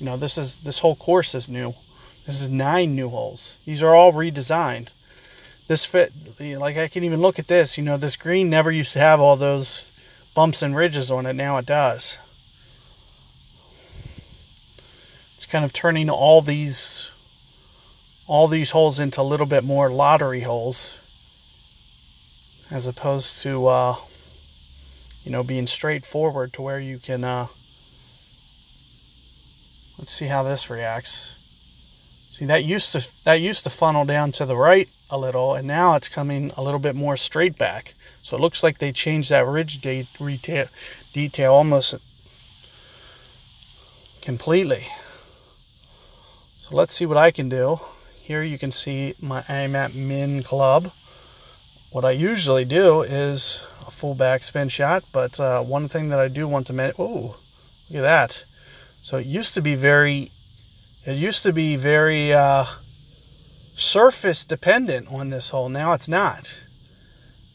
this whole course is new. This is 9 new holes. These are all redesigned. This like I can even look at this, this green never used to have all those bumps and ridges on it. Now it does. It's kind of turning all these holes into a little bit more lottery holes, as opposed to being straightforward to where you can let's see how this reacts. See, that used to funnel down to the right a little, and now it's coming a little bit more straight back. So it looks like they changed that ridge detail almost completely. So let's see what I can do. Here you can see I'm at min club. What I usually do is a full backspin shot, but one thing that I do want to mention, oh, look at that. So it used to be very surface dependent on this hole. Now it's not.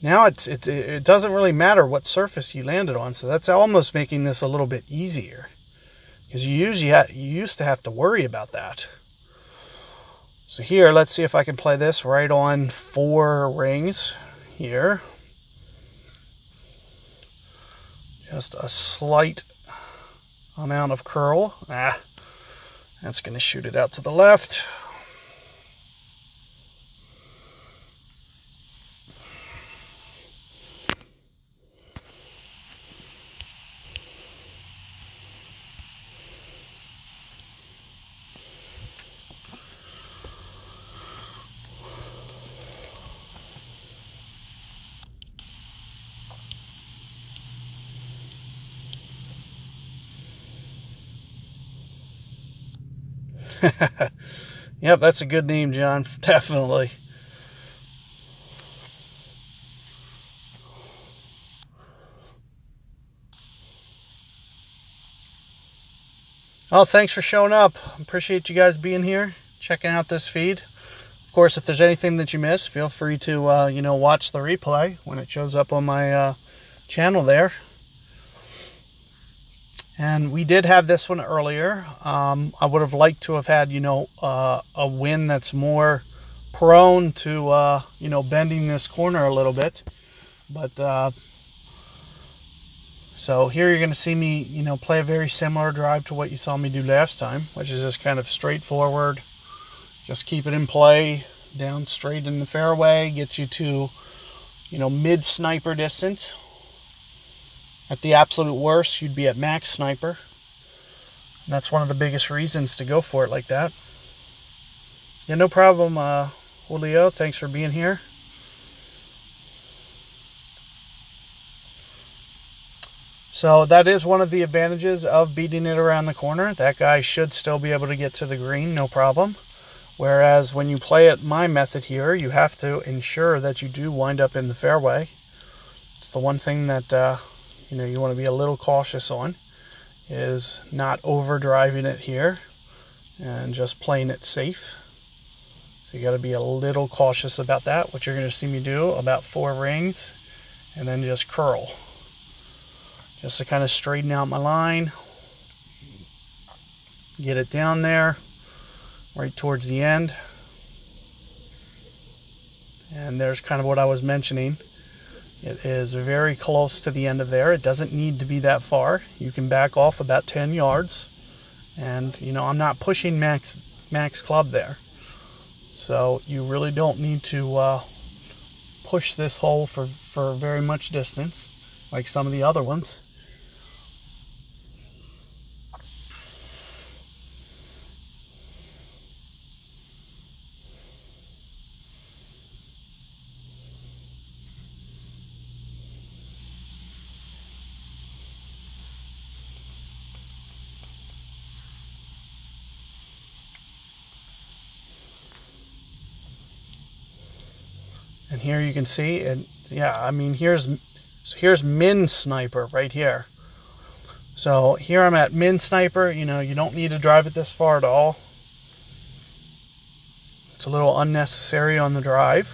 Now it doesn't really matter what surface you landed on, so that's almost making this a little bit easier, because you used to have to worry about that. So here, let's see if I can play this right on 4 rings here. Just a slight amount of curl. That's going to shoot it out to the left. Yep, that's a good name, John. Definitely. Oh, thanks for showing up. Appreciate you guys being here, checking out this feed. Of course, if there's anything that you missed, feel free to watch the replay when it shows up on my channel there. And we did have this one earlier. I would have liked to have had a wind that's more prone to bending this corner a little bit, but so here you're going to see me play a very similar drive to what you saw me do last time, which is just kind of straightforward. Just keep it in play, down straight in the fairway, get you to mid sniper distance. At the absolute worst, you'd be at max sniper. And that's one of the biggest reasons to go for it like that. Yeah, no problem, Julio. Thanks for being here. So that is one of the advantages of beating it around the corner. That guy should still be able to get to the green, no problem. Whereas when you play it my method here, you have to ensure that you do wind up in the fairway. It's the one thing that you want to be a little cautious on, is not over driving it here and just playing it safe. So you got to be a little cautious about that. What you're going to see me do, about 4 rings and then just curl, just to kind of straighten out my line, get it down there right towards the end. And there's kind of what I was mentioning. It is very close to the end of there. It doesn't need to be that far. You can back off about 10 yards. And, I'm not pushing max club there. So you really don't need to push this hole for very much distance, like some of the other ones. And here you can see, and yeah, I mean, here's min sniper right here. So here I'm at min sniper. You don't need to drive it this far at all. It's a little unnecessary on the drive.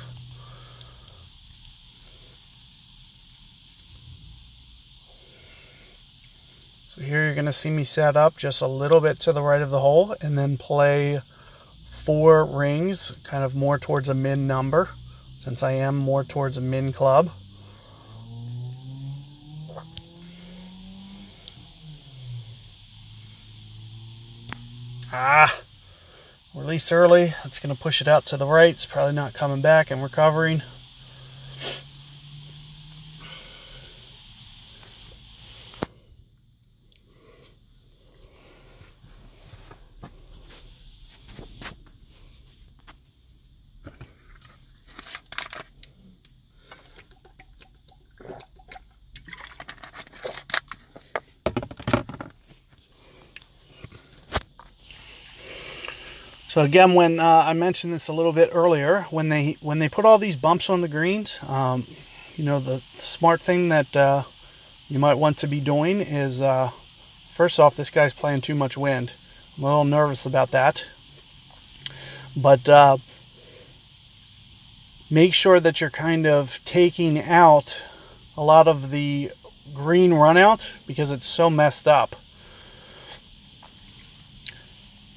So here you're going to see me set up just a little bit to the right of the hole and then play 4 rings, kind of more towards a min number, since I am more towards a min club. Release early. That's going to push it out to the right. It's probably not coming back and recovering. So again, when I mentioned this a little bit earlier, when they put all these bumps on the greens, the smart thing that you might want to be doing is, first off, this guy's playing too much wind. I'm a little nervous about that. But make sure that you're kind of taking out a lot of the green runout because it's so messed up.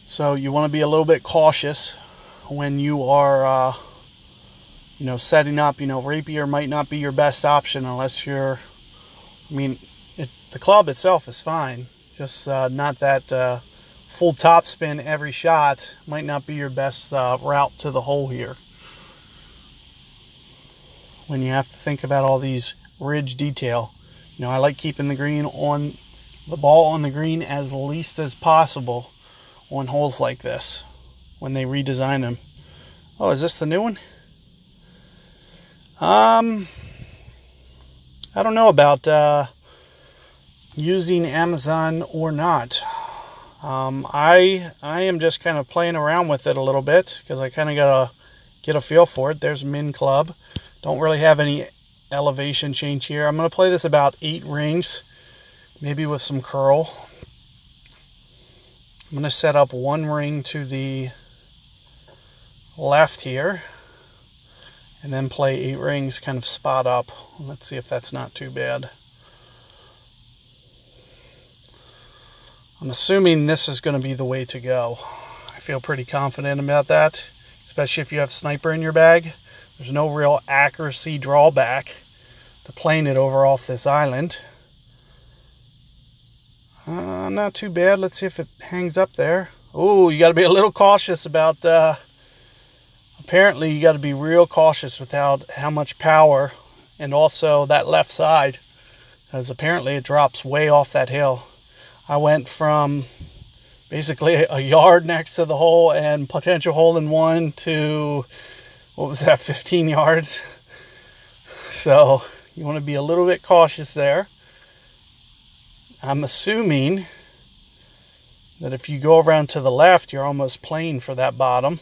So you want to be a little bit cautious when you are, setting up. Rapier might not be your best option unless you're, the club itself is fine. Just not that full topspin every shot might not be your best route to the hole here. When you have to think about all these ridge detail. I like keeping the ball on the green as least as possible on holes like this when they redesign them. Oh, is this the new one? I don't know about using Amazon or not. I am just kind of playing around with it a little bit because I kind of gotta get a feel for it. There's min club. Don't really have any elevation change here. I'm gonna play this about 8 rings, maybe with some curl. I'm gonna set up 1 ring to the left here, and then play 8 rings kind of spot up. Let's see if that's not too bad. I'm assuming this is going to be the way to go. I feel pretty confident about that, especially if you have sniper in your bag. There's no real accuracy drawback to playing it over off this island. Not too bad. Let's see if it hangs up there. Oh, you got to be a little cautious about... apparently, you got to be real cautious with how much power, and also that left side, because apparently it drops way off that hill. I went from basically a yard next to the hole and potential hole in one to, what was that, 15 yards. So you want to be a little bit cautious there. I'm assuming that if you go around to the left, you're almost playing for that bottom.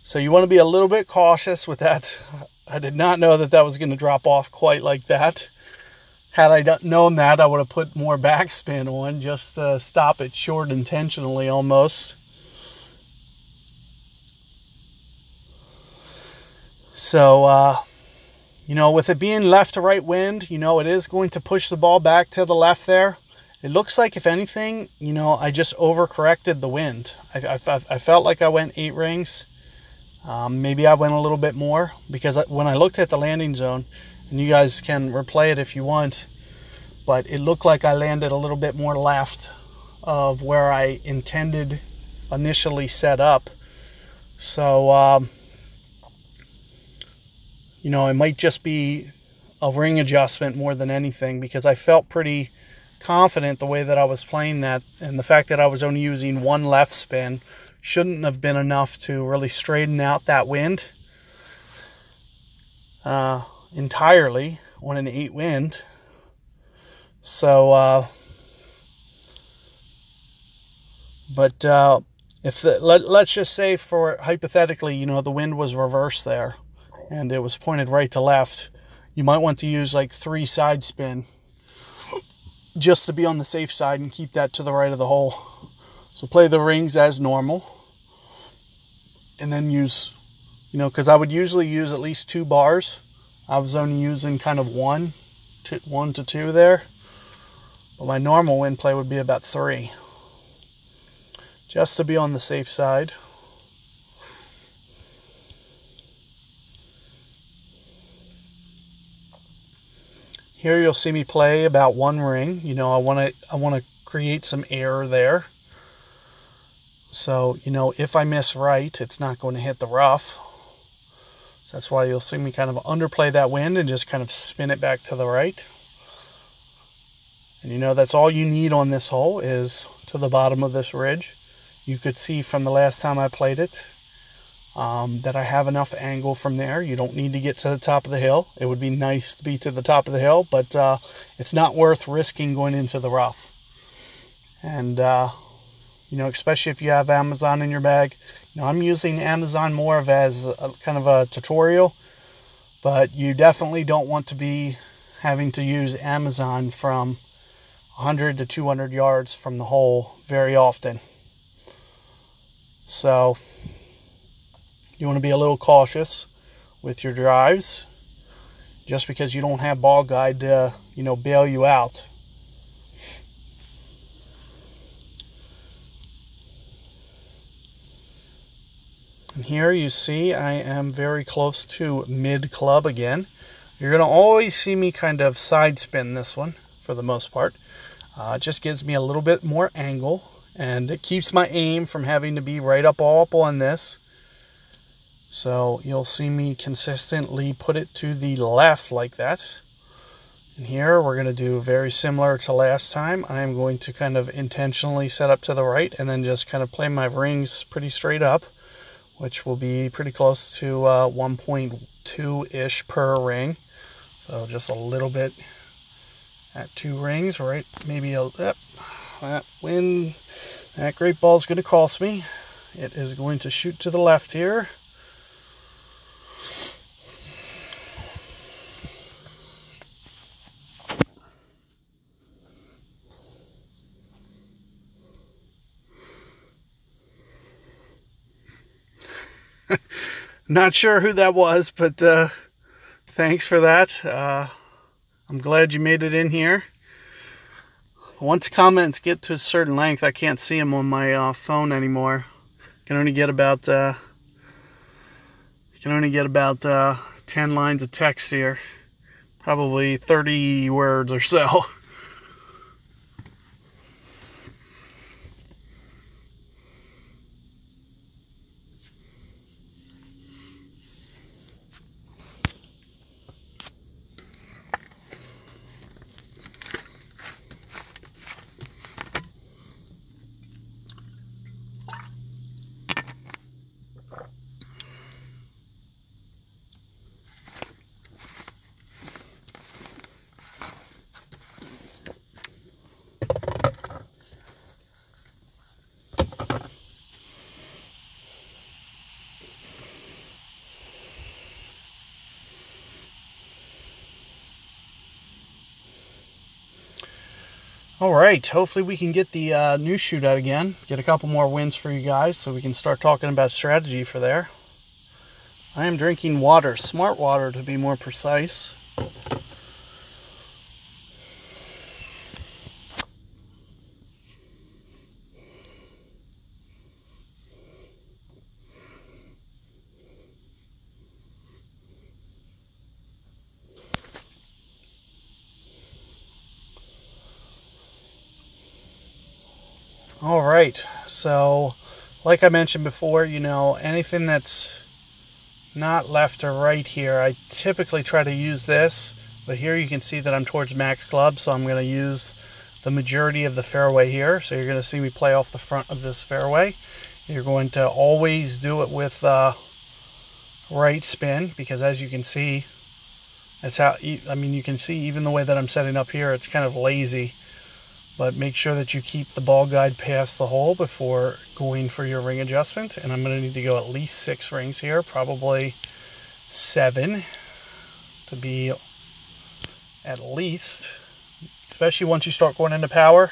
So you want to be a little bit cautious with that. I did not know that that was going to drop off quite like that. Had I known that, I would have put more backspin on just to stop it short intentionally almost. So, you know, with it being left to right wind, you know, it is going to push the ball back to the left there. It looks like, if anything, you know, I just overcorrected the wind. I felt like I went 8 rings. Maybe I went a little bit more, because when I looked at the landing zone, and you guys can replay it if you want, but it looked like I landed a little bit more left of where I intended initially set up. So, you know, it might just be a ring adjustment more than anything, because I felt pretty confident the way that I was playing that, and the fact that I was only using 1 left spin shouldn't have been enough to really straighten out that wind entirely on an 8 wind. So, if let's just say, for hypothetically, you know, the wind was reversed there and it was pointed right to left, you might want to use like 3 side spin just to be on the safe side and keep that to the right of the hole. So play the rings as normal, and then use, you know, because I would usually use at least 2 bars. I was only using kind of 1 to 2 there. But my normal wind play would be about 3. Just to be on the safe side. Here you'll see me play about 1 ring. You know, I want to create some error there. So, you know, if I miss right, it's not going to hit the rough. So that's why you'll see me kind of underplay that wind and just kind of spin it back to the right. And you know, that's all you need on this hole, is to the bottom of this ridge. You could see from the last time I played it that I have enough angle from there. You don't need to get to the top of the hill. It would be nice to be to the top of the hill, but it's not worth risking going into the rough. And, you know, especially if you have Amazon in your bag. You know, I'm using Amazon more of as a, kind of a tutorial, but you definitely don't want to be having to use Amazon from 100 to 200 yards from the hole very often. So you want to be a little cautious with your drives, just because you don't have ball guide to, you know, bail you out. And here you see I am very close to mid club again. You're going to always see me kind of side spin this one for the most part. It just gives me a little bit more angle, and it keeps my aim from having to be right up all up on this. So you'll see me consistently put it to the left like that. And here we're going to do very similar to last time. I am going to kind of intentionally set up to the right and then just kind of play my rings pretty straight up, which will be pretty close to 1.2-ish per ring. So just a little bit at 2 rings, right? Maybe a that wind, that great ball is going to cost me. It is going to shoot to the left here. Not sure who that was, but thanks for that. I'm glad you made it in here. Once comments get to a certain length, I can't see them on my phone anymore. Can only get about 10 lines of text here, probably 30 words or so. All right, hopefully we can get the new shootout again, get a couple more wins for you guys so we can start talking about strategy for there. I am drinking water, smart water to be more precise. All right, so like I mentioned before, you know, anything that's not left or right here, I typically try to use this, but here you can see that I'm towards max club, so I'm going to use the majority of the fairway here. So you're going to see me play off the front of this fairway. You're going to always do it with right spin, because as you can see, that's how, I mean, you can see even the way that I'm setting up here, it's kind of lazy. But make sure that you keep the ball guide past the hole before going for your ring adjustment. And I'm going to need to go at least 6 rings here, probably 7 to be at least, especially once you start going into power.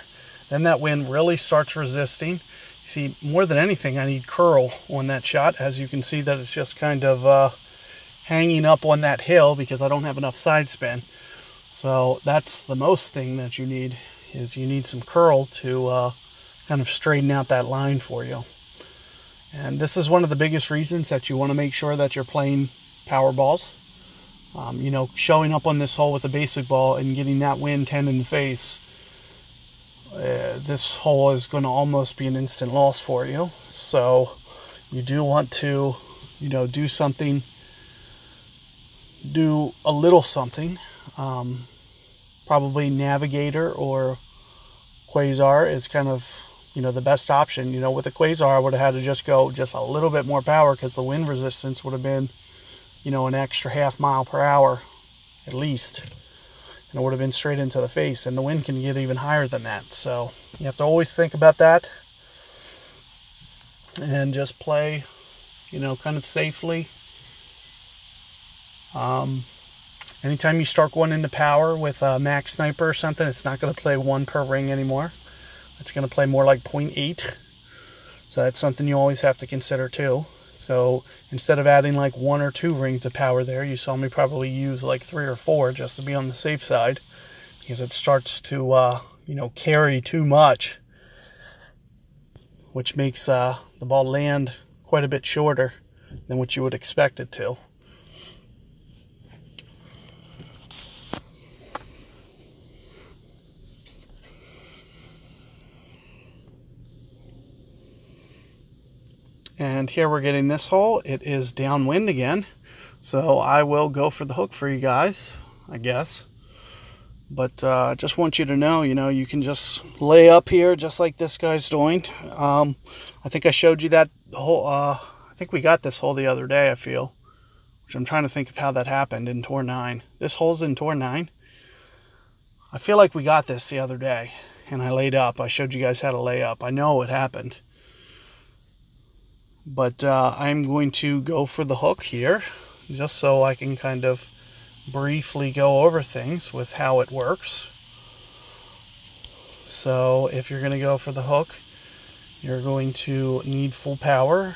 Then that wind really starts resisting. You see, more than anything, I need curl on that shot. As you can see that it's just kind of hanging up on that hill because I don't have enough side spin. So that's the most thing that you need, is you need some curl to kind of straighten out that line for you. And this is one of the biggest reasons that you want to make sure that you're playing power balls. You know, showing up on this hole with a basic ball and getting that wind 10 in the face, this hole is going to almost be an instant loss for you. So you do want to, you know, do something, do a little something. Probably Navigator or Quasar is kind of, you know, the best option. You know, with the Quasar, I would have had to just go just a little bit more power because the wind resistance would have been, you know, an extra ½ mile per hour at least. And it would have been straight into the face, and the wind can get even higher than that. So you have to always think about that and just play, you know, kind of safely. Anytime you start going into power with a max sniper or something, it's not going to play 1 per ring anymore. It's going to play more like 0.8. So that's something you always have to consider too. So instead of adding like 1 or 2 rings of power there, you saw me probably use like 3 or 4 just to be on the safe side, because it starts to, you know, carry too much, which makes the ball land quite a bit shorter than what you would expect it to. And here we're getting this hole. It is downwind again. So I will go for the hook for you guys, I guess. But I just want you to know, you know, you can just lay up here just like this guy's doing. I think I showed you that hole. I think we got this hole the other day, I feel. Which I'm trying to think of how that happened in Tour 9. This hole's in Tour 9. I feel like we got this the other day. and I laid up. I showed you guys how to lay up. I know it happened. But I'm going to go for the hook here, just so I can kind of briefly go over things with how it works. So if you're going to go for the hook, you're going to need full power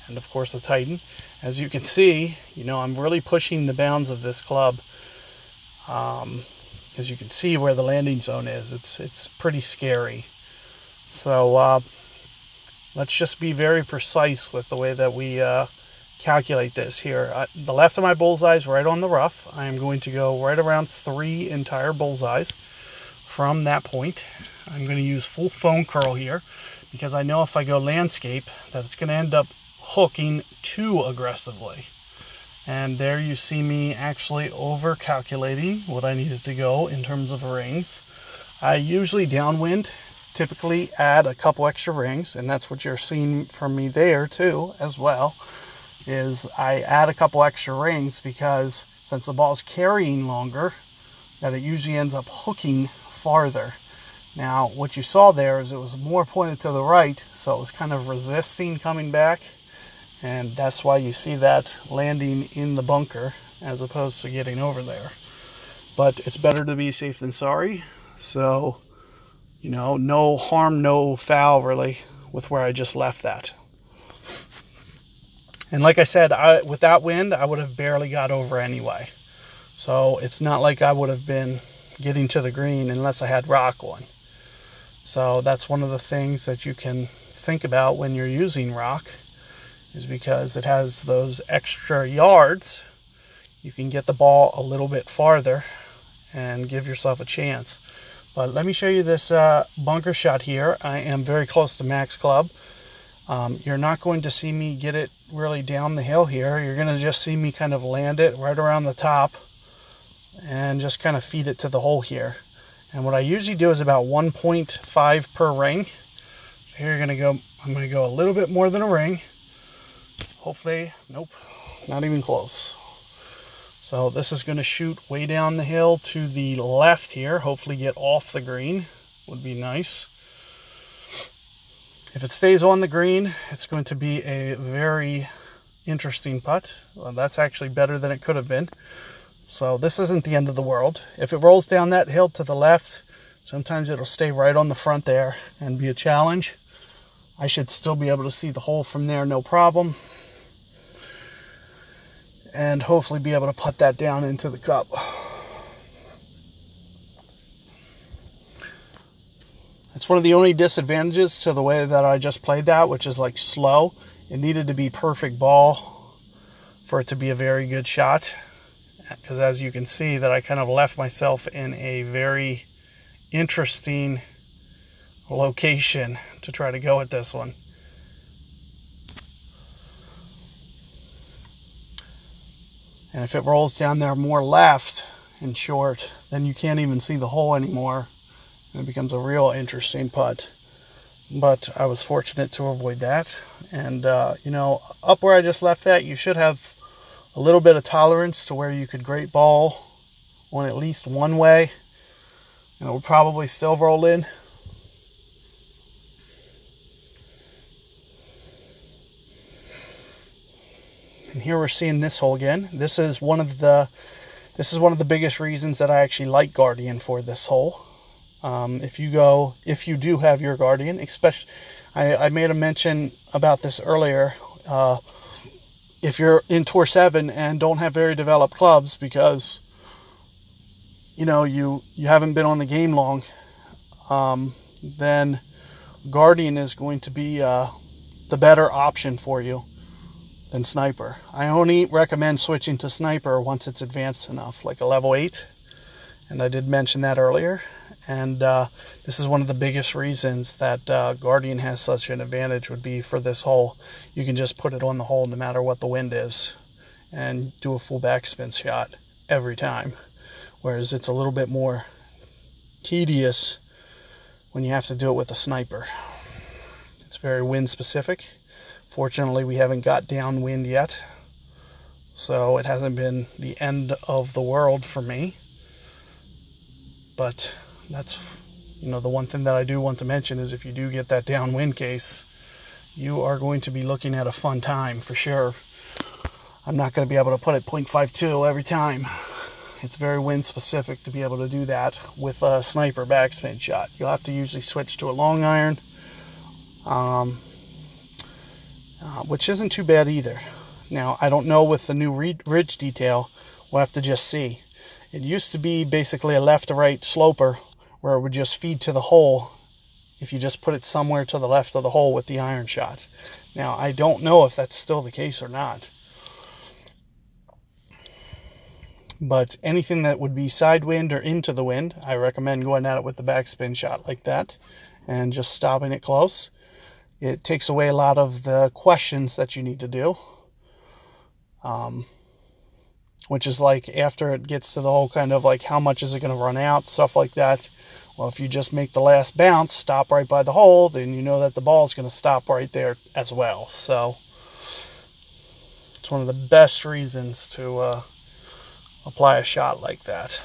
and of course a Titan. As you can see, I'm really pushing the bounds of this club, because you can see where the landing zone is. It's pretty scary. So let's just be very precise with the way that we calculate this here. The left of my bullseye is right on the rough. I am going to go right around 3 entire bullseyes from that point. I'm going to use full foam curl here, because I know if I go landscape that it's going to end up hooking too aggressively. And there you see me actually over calculating what I needed to go in terms of rings. I usually downwind typically add a couple extra rings, and that's what you're seeing from me there too as well, is I add a couple extra rings because since the ball's carrying longer, that it usually ends up hooking farther. Now what you saw there is it was more pointed to the right, so it was kind of resisting coming back, and that's why you see that landing in the bunker as opposed to getting over there. But it's better to be safe than sorry, so no harm, no foul really with where I just left that. And like I said, with that wind, I would have barely got over anyway. So it's not like I would have been getting to the green unless I had rock on. So that's one of the things that you can think about when you're using rock, is because it has those extra yards, you can get the ball a little bit farther and give yourself a chance. But let me show you this bunker shot here. I am very close to max club. You're not going to see me get it really down the hill here. You're going to just see me kind of land it right around the top and just kind of feed it to the hole here. And what I usually do is about 1.5 per ring. So here I'm going to go a little bit more than a ring. Hopefully, nope, not even close. So this is going to shoot way down the hill to the left here. Hopefully get off the green would be nice. If it stays on the green, it's going to be a very interesting putt. Well, that's actually better than it could have been. So this isn't the end of the world. If it rolls down that hill to the left, sometimes it'll stay right on the front there and be a challenge. I should still be able to see the hole from there, no problem. And hopefully be able to put that down into the cup. It's one of the only disadvantages to the way that I just played that, which is like slow. It needed to be perfect ball for it to be a very good shot. Because as you can see, that I kind of left myself in a very interesting location to try to go at this one. And if it rolls down there more left and short, then you can't even see the hole anymore. And it becomes a real interesting putt. But I was fortunate to avoid that. And, up where I just left that, you should have a little bit of tolerance to where you could grate ball on at least one way. And it will probably still roll in. And here we're seeing this hole again. This is one of the biggest reasons that I actually like Guardian for this hole. If you do have your Guardian, especially, I made a mention about this earlier. If you're in Tour 7 and don't have very developed clubs because you haven't been on the game long, then Guardian is going to be the better option for you than Sniper. I only recommend switching to Sniper once it's advanced enough, like a level 8, and I did mention that earlier. And this is one of the biggest reasons that Guardian has such an advantage would be for this hole. You can just put it on the hole no matter what the wind is and do a full backspin shot every time. Whereas it's a little bit more tedious when you have to do it with a Sniper. It's very wind specific. Fortunately, we haven't got downwind yet, so it hasn't been the end of the world for me. But that's You know, the one thing that I do want to mention is if you do get that downwind case, you are going to be looking at a fun time for sure. I'm not going to be able to put it 0.52 every time. It's very wind specific to be able to do that with a sniper backspin shot. You'll have to usually switch to a long iron, which isn't too bad either. Now, I don't know with the new ridge detail. We'll have to just see. It used to be basically a left to right sloper where it would just feed to the hole if you just put it somewhere to the left of the hole with the iron shots. Now, I don't know if that's still the case or not. But anything that would be side wind or into the wind, I recommend going at it with the backspin shot like that and just stopping it close. It takes away a lot of the questions that you need to do. Which is like after it gets to the whole kind of like how much is it going to run out, stuff like that. Well, if you just make the last bounce, stop right by the hole, then you know that the ball is going to stop right there as well. So it's one of the best reasons to apply a shot like that.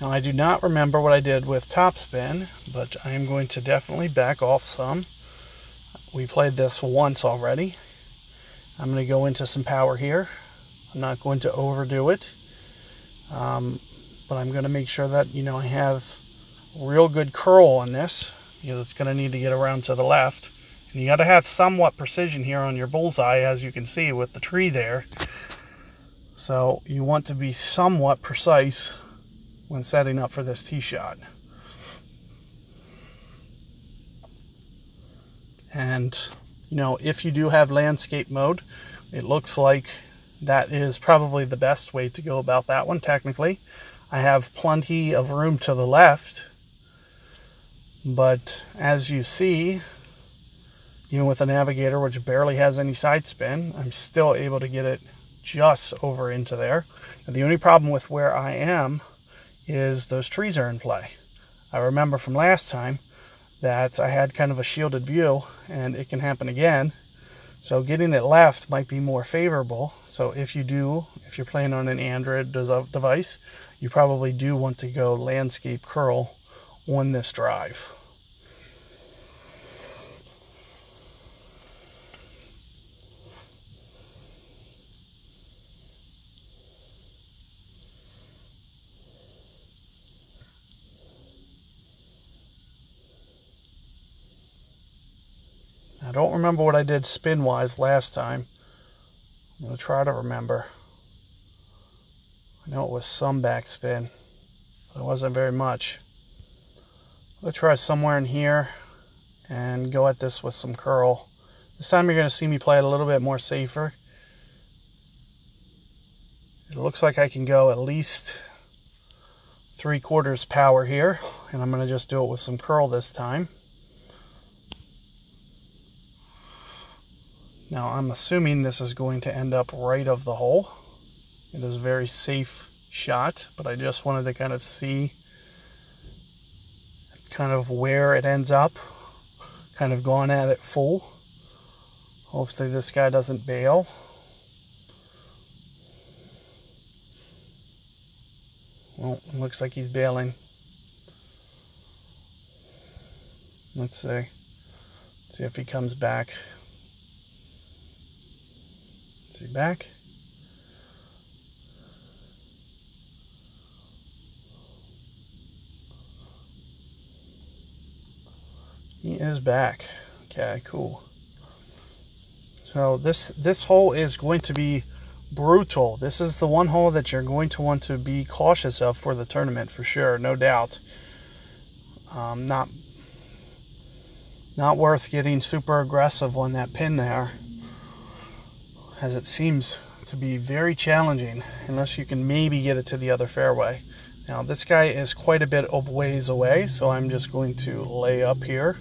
Now, I do not remember what I did with topspin, but I am going to definitely back off some. We played this once already. I'm going to go into some power here. I'm not going to overdo it, but I'm going to make sure that, you know, I have real good curl on this, because it's going to need to get around to the left. And you got to have somewhat precision here on your bullseye, as you can see with the tree there. So you want to be somewhat precise when setting up for this tee shot. And, you know, if you do have landscape mode, it looks like that is probably the best way to go about that one, technically. I have plenty of room to the left, but as you see, even with the Navigator, which barely has any side spin, I'm still able to get it just over into there. And the only problem with where I am is those trees are in play. I remember from last time that I had kind of a shielded view, and it can happen again. So getting it left might be more favorable. So if you're playing on an Android device, you probably do want to go landscape curl on this drive. I don't remember what I did spin-wise last time. I'm going to try to remember. I know it was some backspin, but it wasn't very much. I'll try somewhere in here and go at this with some curl. This time you're going to see me play it a little bit more safer. It looks like I can go at least 3/4 power here, and I'm going to just do it with some curl this time. Now, I'm assuming this is going to end up right of the hole. It is a very safe shot, but I just wanted to kind of see kind of where it ends up. Kind of going at it full. Hopefully this guy doesn't bail. Well, it looks like he's bailing. Let's see. See if he comes back. Is he back? He is back. Okay, cool. So this hole is going to be brutal. This is the one hole that you're going to want to be cautious of for the tournament for sure, no doubt. Not worth getting super aggressive on that pin there, as it seems to be very challenging unless you can maybe get it to the other fairway. Now this guy is quite a bit of ways away, so I'm just going to lay up here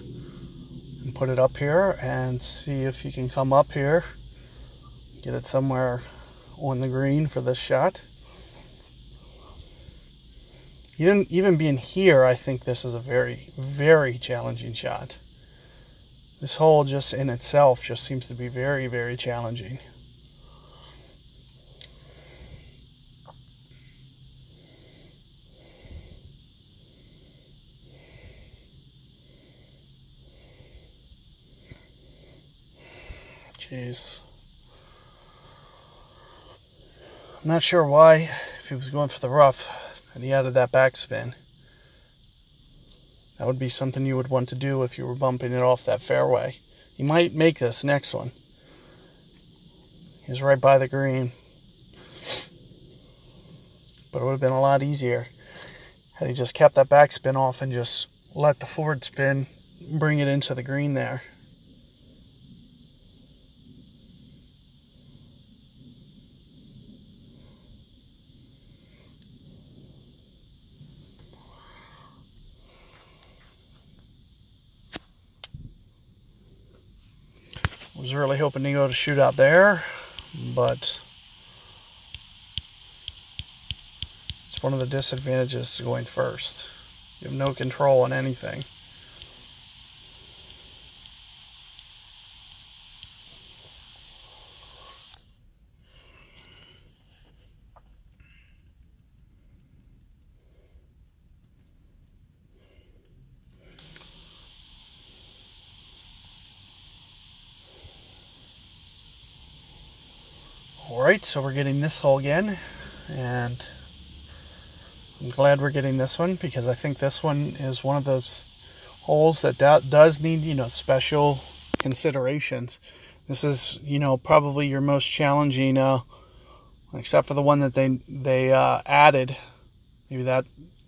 and put it up here and see if he can come up here, get it somewhere on the green for this shot. Even being here, I think this is a very, very challenging shot. This hole just in itself just seems to be very, very challenging. Jeez. I'm not sure why, if he was going for the rough, and he added that backspin. That would be something you would want to do if you were bumping it off that fairway. You might make this next one. He's right by the green. But it would have been a lot easier had he just kept that backspin off and just let the forward spin bring it into the green there. Was really hoping to go to shootout there, but it's one of the disadvantages to going first. You have no control on anything. Alright, so we're getting this hole again, and I'm glad we're getting this one because I think this one is one of those holes that does need, special considerations. This is, probably your most challenging, except for the one that they added. Maybe that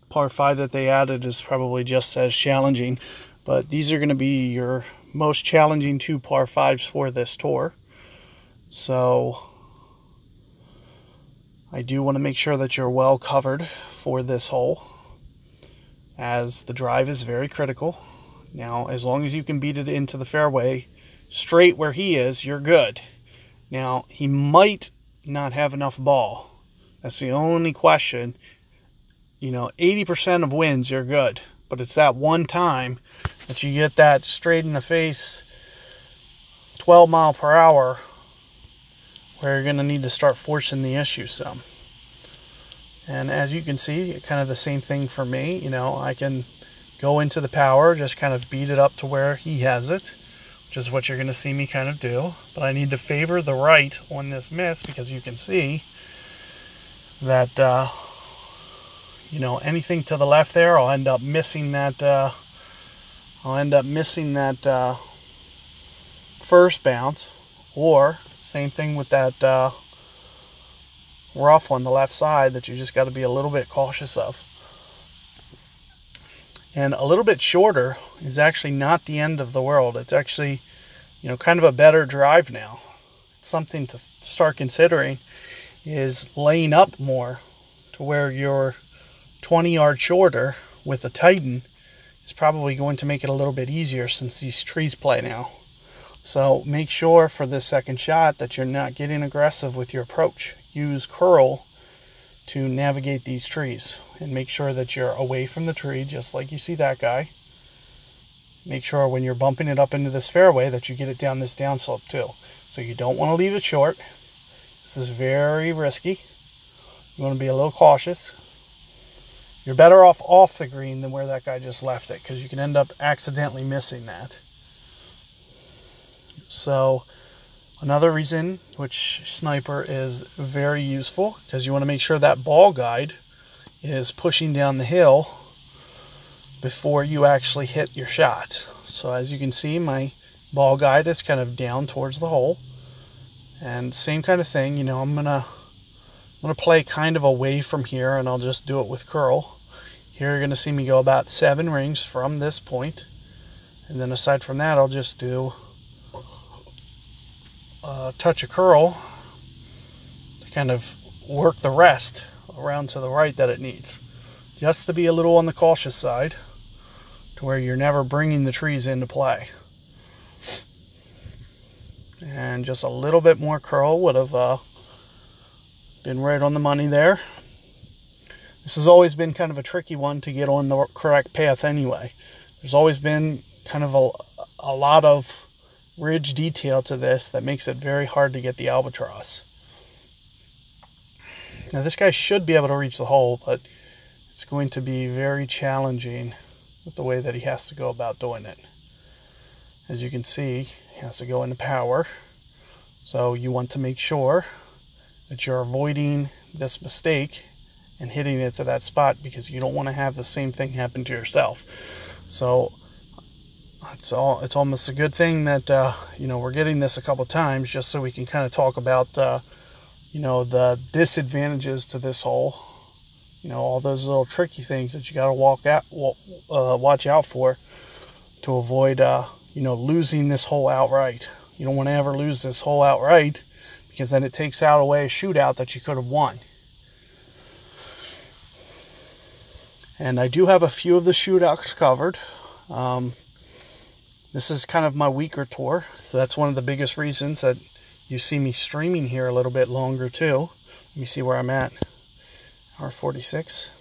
par 5 that they added is probably just as challenging, but these are going to be your most challenging 2 par 5s for this tour. So I do want to make sure that you're well covered for this hole, as the drive is very critical. Now, as long as you can beat it into the fairway straight where he is, you're good. Now, he might not have enough ball. That's the only question. 80% of wins, you're good. But it's that one time that you get that straight in the face 12 mile per hour where you're going to need to start forcing the issue some. And as you can see, kind of the same thing for me. I can go into the power, just kind of beat it up to where he has it, which is what you're going to see me kind of do. But I need to favor the right on this miss because you can see that, anything to the left there, I'll end up missing that, first bounce. Or same thing with that rough on the left side that you just got to be a little bit cautious of. And a little bit shorter is actually not the end of the world. It's actually, kind of a better drive now. Something to start considering is laying up more to where you're 20 yards shorter with a Titan is probably going to make it a little bit easier since these trees play now. So make sure for this second shot that you're not getting aggressive with your approach. Use curl to navigate these trees and make sure that you're away from the tree, just like you see that guy. Make sure when you're bumping it up into this fairway that you get it down this downslope too. So you don't want to leave it short. This is very risky. You want to be a little cautious. You're better off the green than where that guy just left it, because you can end up accidentally missing that. So another reason which sniper is very useful, because you want to make sure that ball guide is pushing down the hill before you actually hit your shot. So as you can see, my ball guide is kind of down towards the hole. And same kind of thing, I'm gonna play kind of away from here, and I'll just do it with curl. Here you're gonna see me go about 7 rings from this point, and then aside from that, I'll just do a touch of curl to kind of work the rest around to the right that it needs, just to be a little on the cautious side, to where you're never bringing the trees into play. And just a little bit more curl would have been right on the money there. This has always been kind of a tricky one to get on the correct path anyway. There's always been kind of a lot of ridge detail to this that makes it very hard to get the Albatross. Now this guy should be able to reach the hole, but it's going to be very challenging with the way that he has to go about doing it. As you can see, he has to go into power. So you want to make sure that you're avoiding this mistake and hitting it to that spot, because you don't want to have the same thing happen to yourself. So it's almost a good thing that we're getting this a couple times, just so we can kind of talk about the disadvantages to this hole. All those little tricky things that you got to watch out for to avoid losing this hole outright. You don't want to ever lose this hole outright, because then it takes away a shootout that you could have won. And I do have a few of the shootouts covered. This is kind of my weaker tour, so that's one of the biggest reasons that you see me streaming here a little bit longer too. Let me see where I'm at. Hour 46.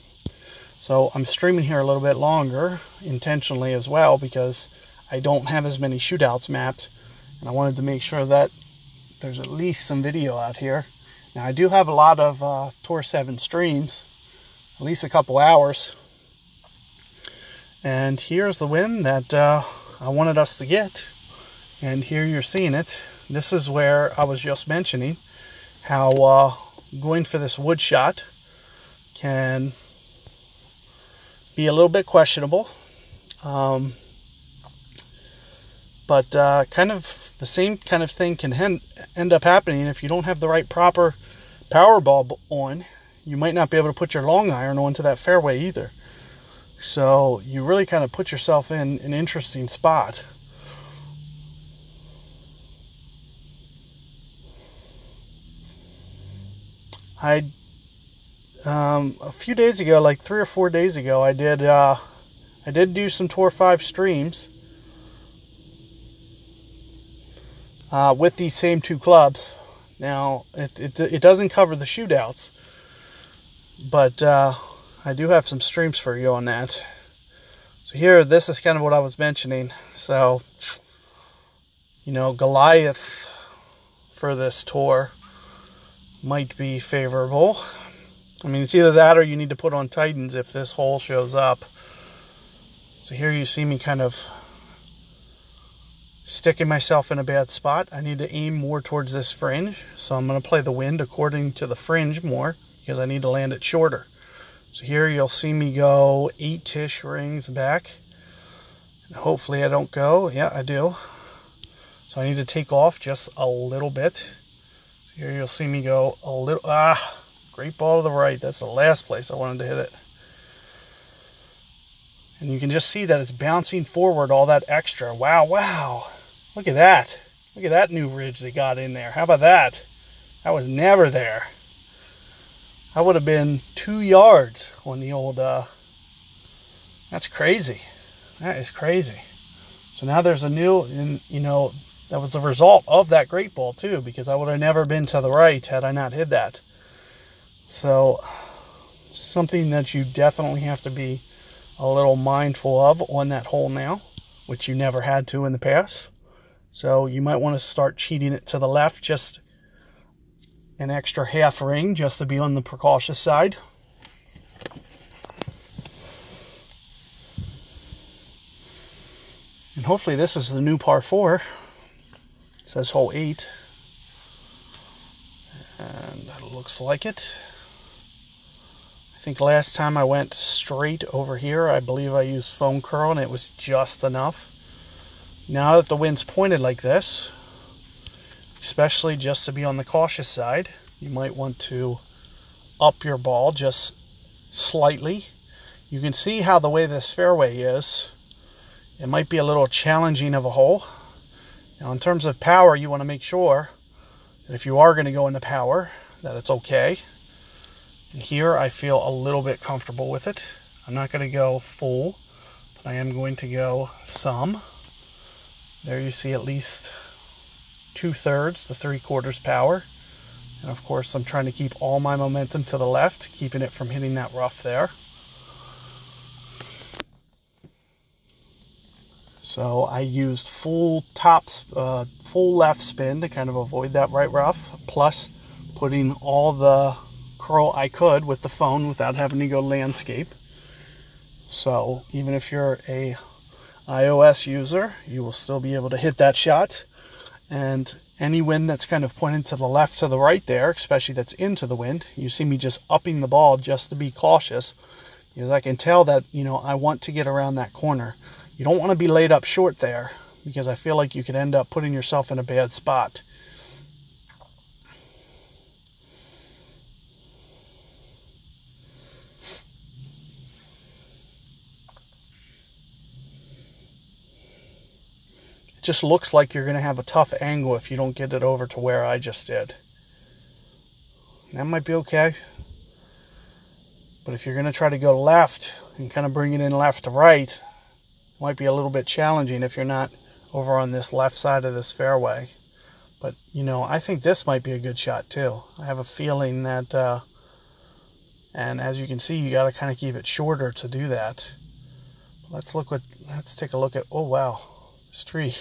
So I'm streaming here a little bit longer intentionally as well, because I don't have as many shootouts mapped, and I wanted to make sure that there's at least some video out here. Now I do have a lot of Tour 7 streams, at least a couple hours. And here's the win that I wanted us to get. And here you're seeing it. This is where I was just mentioning how going for this wood shot can be a little bit questionable. But kind of the same kind of thing can end up happening if you don't have the right proper power ball on. You might not be able to put your long iron onto that fairway either. So you really kind of put yourself in an interesting spot. A few days ago, like 3 or 4 days ago, I did do some Tour 5 streams with these same two clubs. Now it doesn't cover the shootouts, but I do have some streams for you on that. So here, this is kind of what I was mentioning. So, Goliath for this tour might be favorable. I mean, it's either that or you need to put on Titans if this hole shows up. So here you see me kind of sticking myself in a bad spot. I need to aim more towards this fringe. So I'm going to play the wind according to the fringe more, because I need to land it shorter. So here you'll see me go 8-ish rings back. And hopefully I don't go. Yeah, I do. So I need to take off just a little bit. So here you'll see me go a little... great ball to the right. That's the last place I wanted to hit it. And you can just see that it's bouncing forward all that extra. Wow, wow. Look at that. Look at that new ridge they got in there. How about that? That was never there. I would have been 2 yards on the old, that's crazy. That is crazy. So now there's a new, and that was the result of that great ball too, because I would have never been to the right had I not hit that. So something that you definitely have to be a little mindful of on that hole now, which you never had to in the past. So you might want to start cheating it to the left, just an extra half ring, just to be on the precautious side. And hopefully this is the new par 4. It says hole 8. And that looks like it. I think last time I went straight over here, I believe I used foam curl and it was just enough. Now that the wind's pointed like this, especially just to be on the cautious side, you might want to up your ball just slightly. You can see how the way this fairway is, it might be a little challenging of a hole. Now in terms of power, you want to make sure that if you are going to go into power, that it's okay. And here I feel a little bit comfortable with it. I'm not going to go full, but I am going to go some. There you see at least 2/3 to 3/4 power. And of course I'm trying to keep all my momentum to the left, keeping it from hitting that rough there. So I used full left spin to kind of avoid that right rough, plus putting all the curl I could with the phone without having to go landscape. So even if you're a iOS user, you will still be able to hit that shot. And any wind that's kind of pointing to the left, to the right there, especially that's into the wind, you see me just upping the ball just to be cautious, because I can tell that, you know, I want to get around that corner. You don't want to be laid up short there, because I feel like you could end up putting yourself in a bad spot. It just looks like you're going to have a tough angle if you don't get it over to where I just did. That might be okay. But if you're going to try to go left and kind of bring it in left to right, it might be a little bit challenging if you're not over on this left side of this fairway. But, you know, I think this might be a good shot too. I have a feeling that, and as you can see, you got to kind of keep it shorter to do that. Let's take a look at, oh wow, this tree.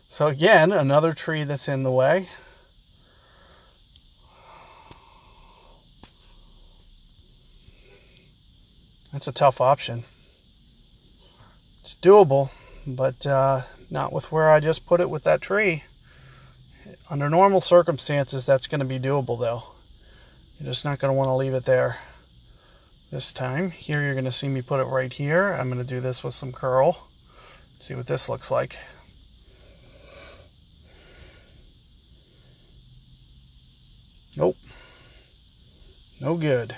So again, another tree that's in the way. That's a tough option. It's doable, but not with where I just put it with that tree. Under normal circumstances, that's going to be doable though. You're just not going to want to leave it there this time. Here you're going to see me put it right here. I'm going to do this with some curl. See what this looks like. Nope. No good.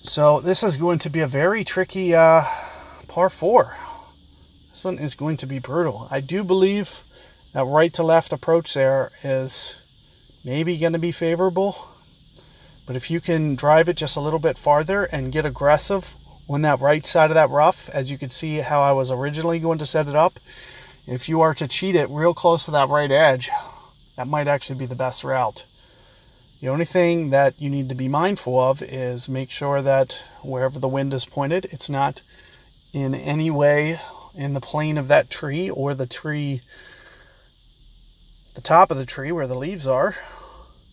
So this is going to be a very tricky par 4. This one is going to be brutal. I do believe that right to left approach there is maybe going to be favorable. But if you can drive it just a little bit farther and get aggressive on that right side of that rough, as you can see how I was originally going to set it up, if you are to cheat it real close to that right edge, that might actually be the best route. The only thing that you need to be mindful of is make sure that wherever the wind is pointed, it's not in any way in the plane of that tree or the tree, the top of the tree where the leaves are.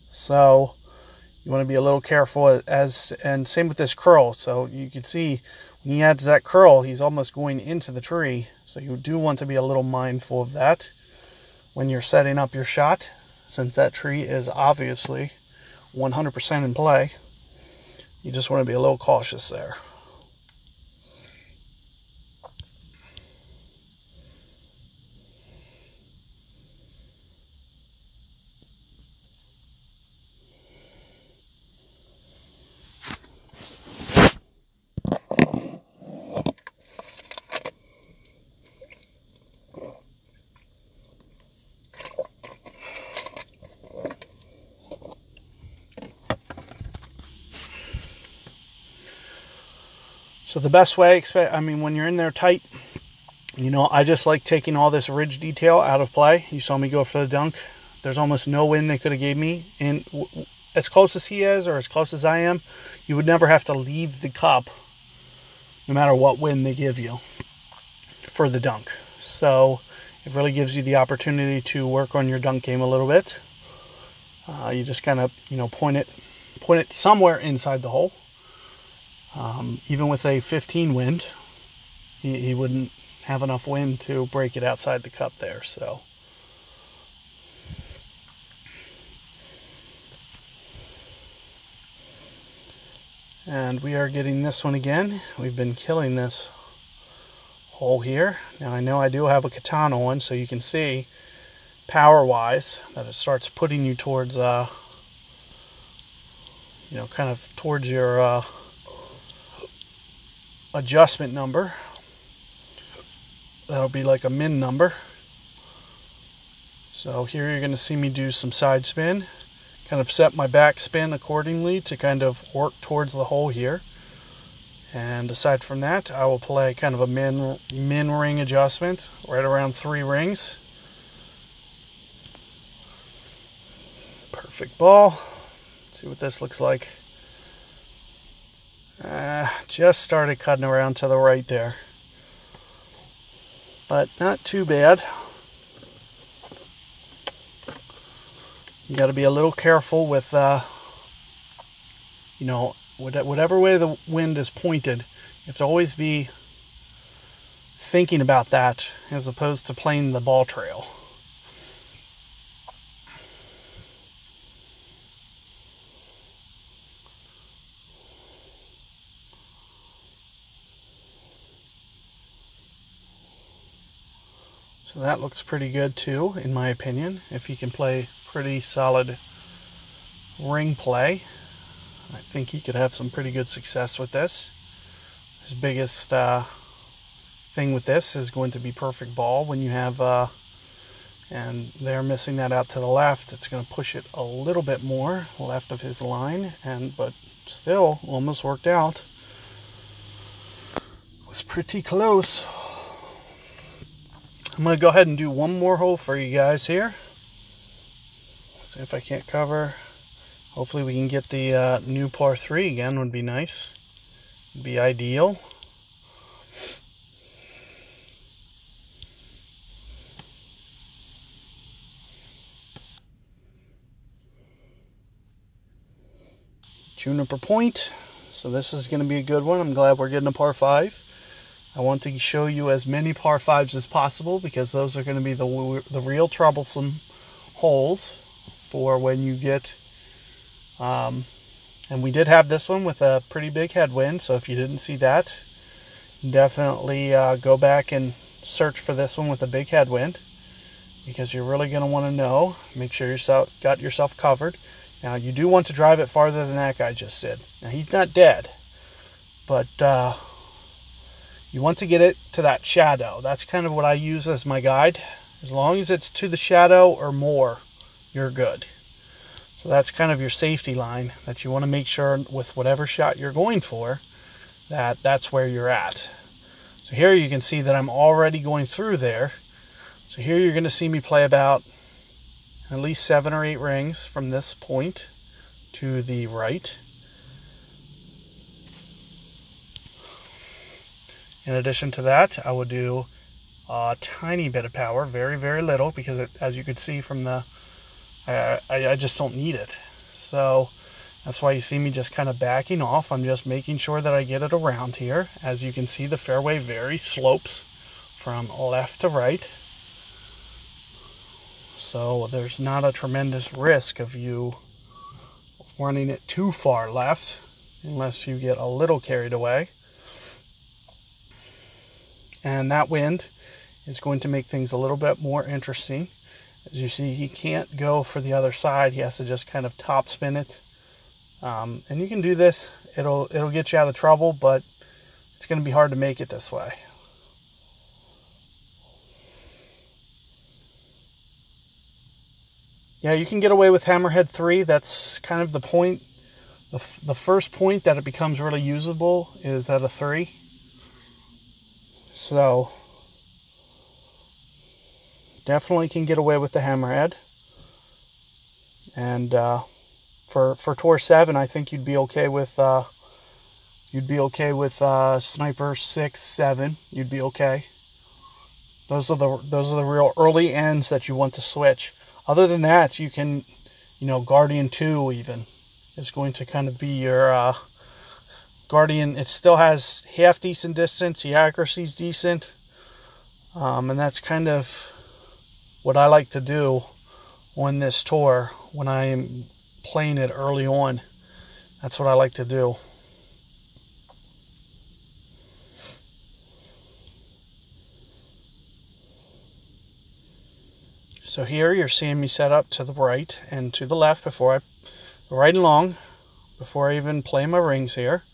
So you want to be a little careful, and same with this curl. So you can see when he adds that curl, he's almost going into the tree. So you do want to be a little mindful of that when you're setting up your shot, since that tree is obviously 100% in play. You just want to be a little cautious there. So the best way, when you're in there tight, you know, I just like taking all this ridge detail out of play. You saw me go for the dunk. There's almost no wind they could have gave me. And as close as he is or as close as I am, you would never have to leave the cup no matter what wind they give you for the dunk. So it really gives you the opportunity to work on your dunk game a little bit. You just kind of, you know, point it somewhere inside the hole. Even with a 15 wind, he wouldn't have enough wind to break it outside the cup there. So and we are getting this one again. We've been killing this hole here. Now I know I do have a katana on, so you can see power wise that it starts putting you towards you know, kind of towards your adjustment number. That'll be like a min number. So here you're going to see me do some side spin, kind of set my back spin accordingly to kind of work towards the hole here. And aside from that, I will play kind of a min ring adjustment right around 3 rings. Perfect ball. Let's see what this looks like. Just started cutting around to the right there, but not too bad. You got to be a little careful with, you know, whatever way the wind is pointed. You have to always be thinking about that as opposed to playing the ball trail. So that looks pretty good too, in my opinion. If he can play pretty solid ring play, I think he could have some pretty good success with this. His biggest thing with this is going to be perfect ball. When you have, and they're missing that out to the left, it's going to push it a little bit more left of his line, but still almost worked out. It was pretty close. I'm going to go ahead and do one more hole for you guys here. See if I can't cover. Hopefully we can get the new par 3 again, would be nice. Would be ideal. Juniper Point. So this is going to be a good one. I'm glad we're getting a par 5. I want to show you as many par 5s as possible because those are going to be the real troublesome holes for when you get, and we did have this one with a pretty big headwind, so if you didn't see that, definitely go back and search for this one with a big headwind because you're really going to want to know, make sure you got yourself covered. Now you do want to drive it farther than that guy just did. Now he's not dead, but you want to get it to that shadow. That's kind of what I use as my guide. As long as it's to the shadow or more, you're good. So that's kind of your safety line that you want to make sure with whatever shot you're going for, that's where you're at. So here you can see that I'm already going through there. So here you're going to see me play about at least 7 or 8 rings from this point to the right. In addition to that, I would do a tiny bit of power, very, very little, because as you could see from the, I just don't need it. So that's why you see me just kind of backing off. I'm just making sure that I get it around here. As you can see, the fairway very slopes from left to right. So there's not a tremendous risk of you running it too far left unless you get a little carried away. And that wind is going to make things a little bit more interesting. As you see, he can't go for the other side. He has to just kind of top spin it. And you can do this. It'll get you out of trouble, but it's going to be hard to make it this way. Yeah, you can get away with hammerhead 3. That's kind of the point. The first point that it becomes really usable is at a 3. So definitely can get away with the hammerhead. And for tour 7, I think you'd be okay with sniper 6, 7. You'd be okay. Those are the real early ends that you want to switch. Other than that, you can, Guardian 2 even is going to kind of be your Guardian. It still has half decent distance. The accuracy's decent. And that's kind of what I like to do on this tour when I am playing it early on. That's what I like to do. So here you're seeing me set up to the right and to the left right and long before I even play my rings here.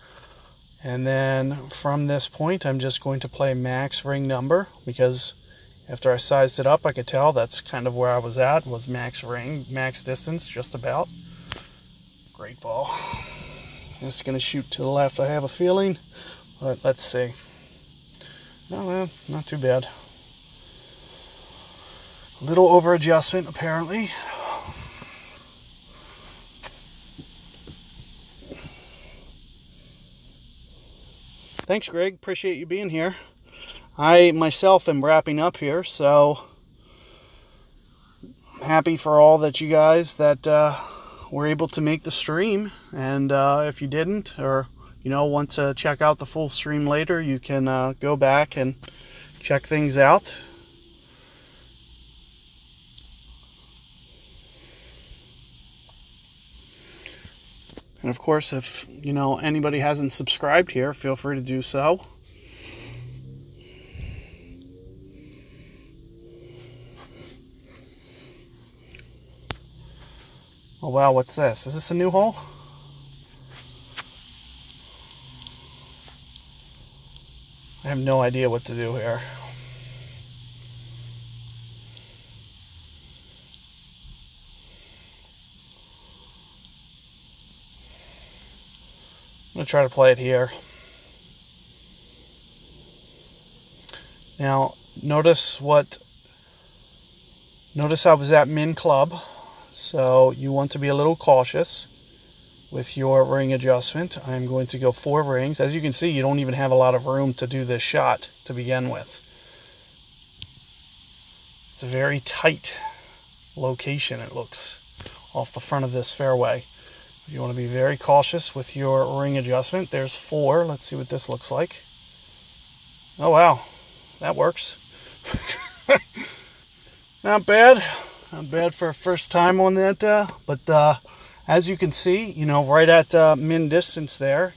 And then from this point, I'm just going to play max ring number because after I sized it up, I could tell that's kind of where I was at, was max ring, max distance, just about. Great ball. It's going to shoot to the left, I have a feeling, but let's see. No, not too bad. A little over adjustment, apparently. Thanks, Greg. Appreciate you being here. I myself am wrapping up here, so I'm happy for all that you guys that were able to make the stream. And if you didn't, or want to check out the full stream later, you can go back and check things out. And of course, if anybody hasn't subscribed here, feel free to do so. Oh wow, what's this? Is this a new hole? I have no idea what to do here. I'm going to try to play it here. Now, notice I was at min club, so you want to be a little cautious with your ring adjustment. I'm going to go 4 rings. As you can see, you don't even have a lot of room to do this shot to begin with. It's a very tight location, it looks, off the front of this fairway. You want to be very cautious with your ring adjustment. There's 4. Let's see what this looks like. Oh wow, that works. Not bad. Not bad for a first time on that. But as you can see, right at min distance there,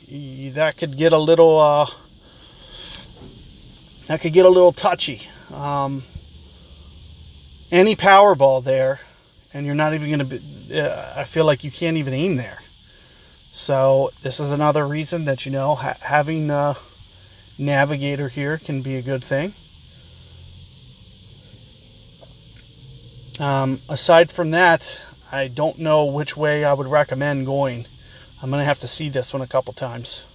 that could get a little touchy. Any power ball there, and you're not even going to be, I feel like you can't even aim there. So this is another reason that, having a navigator here can be a good thing. Aside from that, I don't know which way I would recommend going. I'm going to have to see this one a couple times.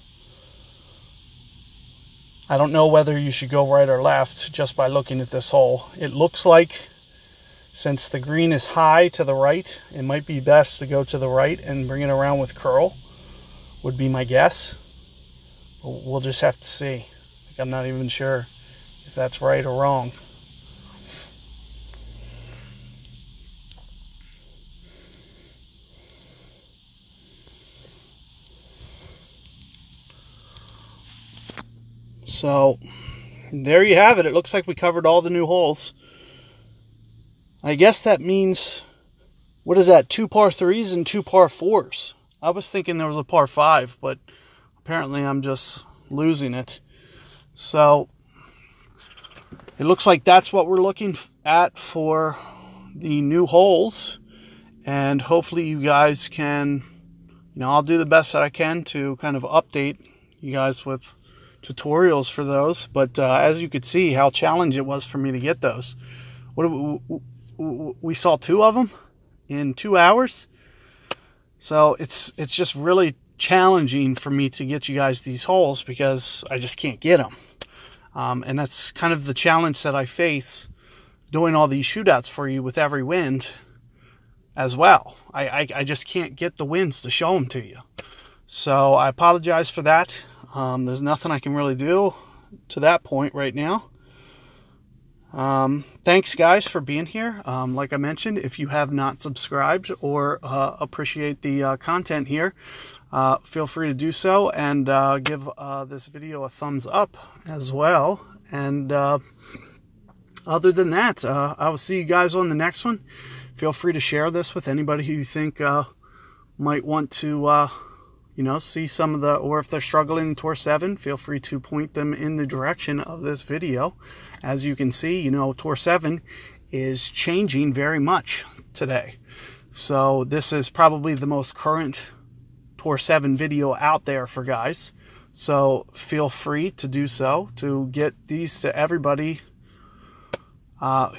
I don't know whether you should go right or left just by looking at this hole. It looks like, since the green is high to the right, it might be best to go to the right and bring it around with curl, would be my guess. We'll just have to see. I'm not even sure if that's right or wrong. So there you have it. It looks like we covered all the new holes. I guess that means, what is that, 2 par 3s and 2 par 4s. I was thinking there was a par 5, but apparently I'm just losing it. So it looks like that's what we're looking at for the new holes. And hopefully you guys can, I'll do the best that I can to kind of update you guys with tutorials for those. But as you could see how challenging it was for me to get those. We saw 2 of them in 2 hours. So it's just really challenging for me to get you guys these holes because I just can't get them. And that's kind of the challenge that I face doing all these shootouts for you with every wind as well. I just can't get the winds to show them to you. So I apologize for that. There's nothing I can really do to that point right now. Thanks guys for being here. Like I mentioned, if you have not subscribed or appreciate the content here, feel free to do so, and give this video a thumbs up as well. And other than that, I will see you guys on the next one. Feel free to share this with anybody who you think might want to see some of the, or if they're struggling in Tour 7, feel free to point them in the direction of this video. As you can see, Tour 7 is changing very much today. So this is probably the most current Tour 7 video out there for guys. So feel free to do so, to get these to everybody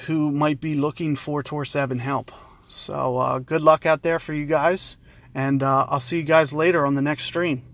who might be looking for Tour 7 help. So good luck out there for you guys. And I'll see you guys later on the next stream.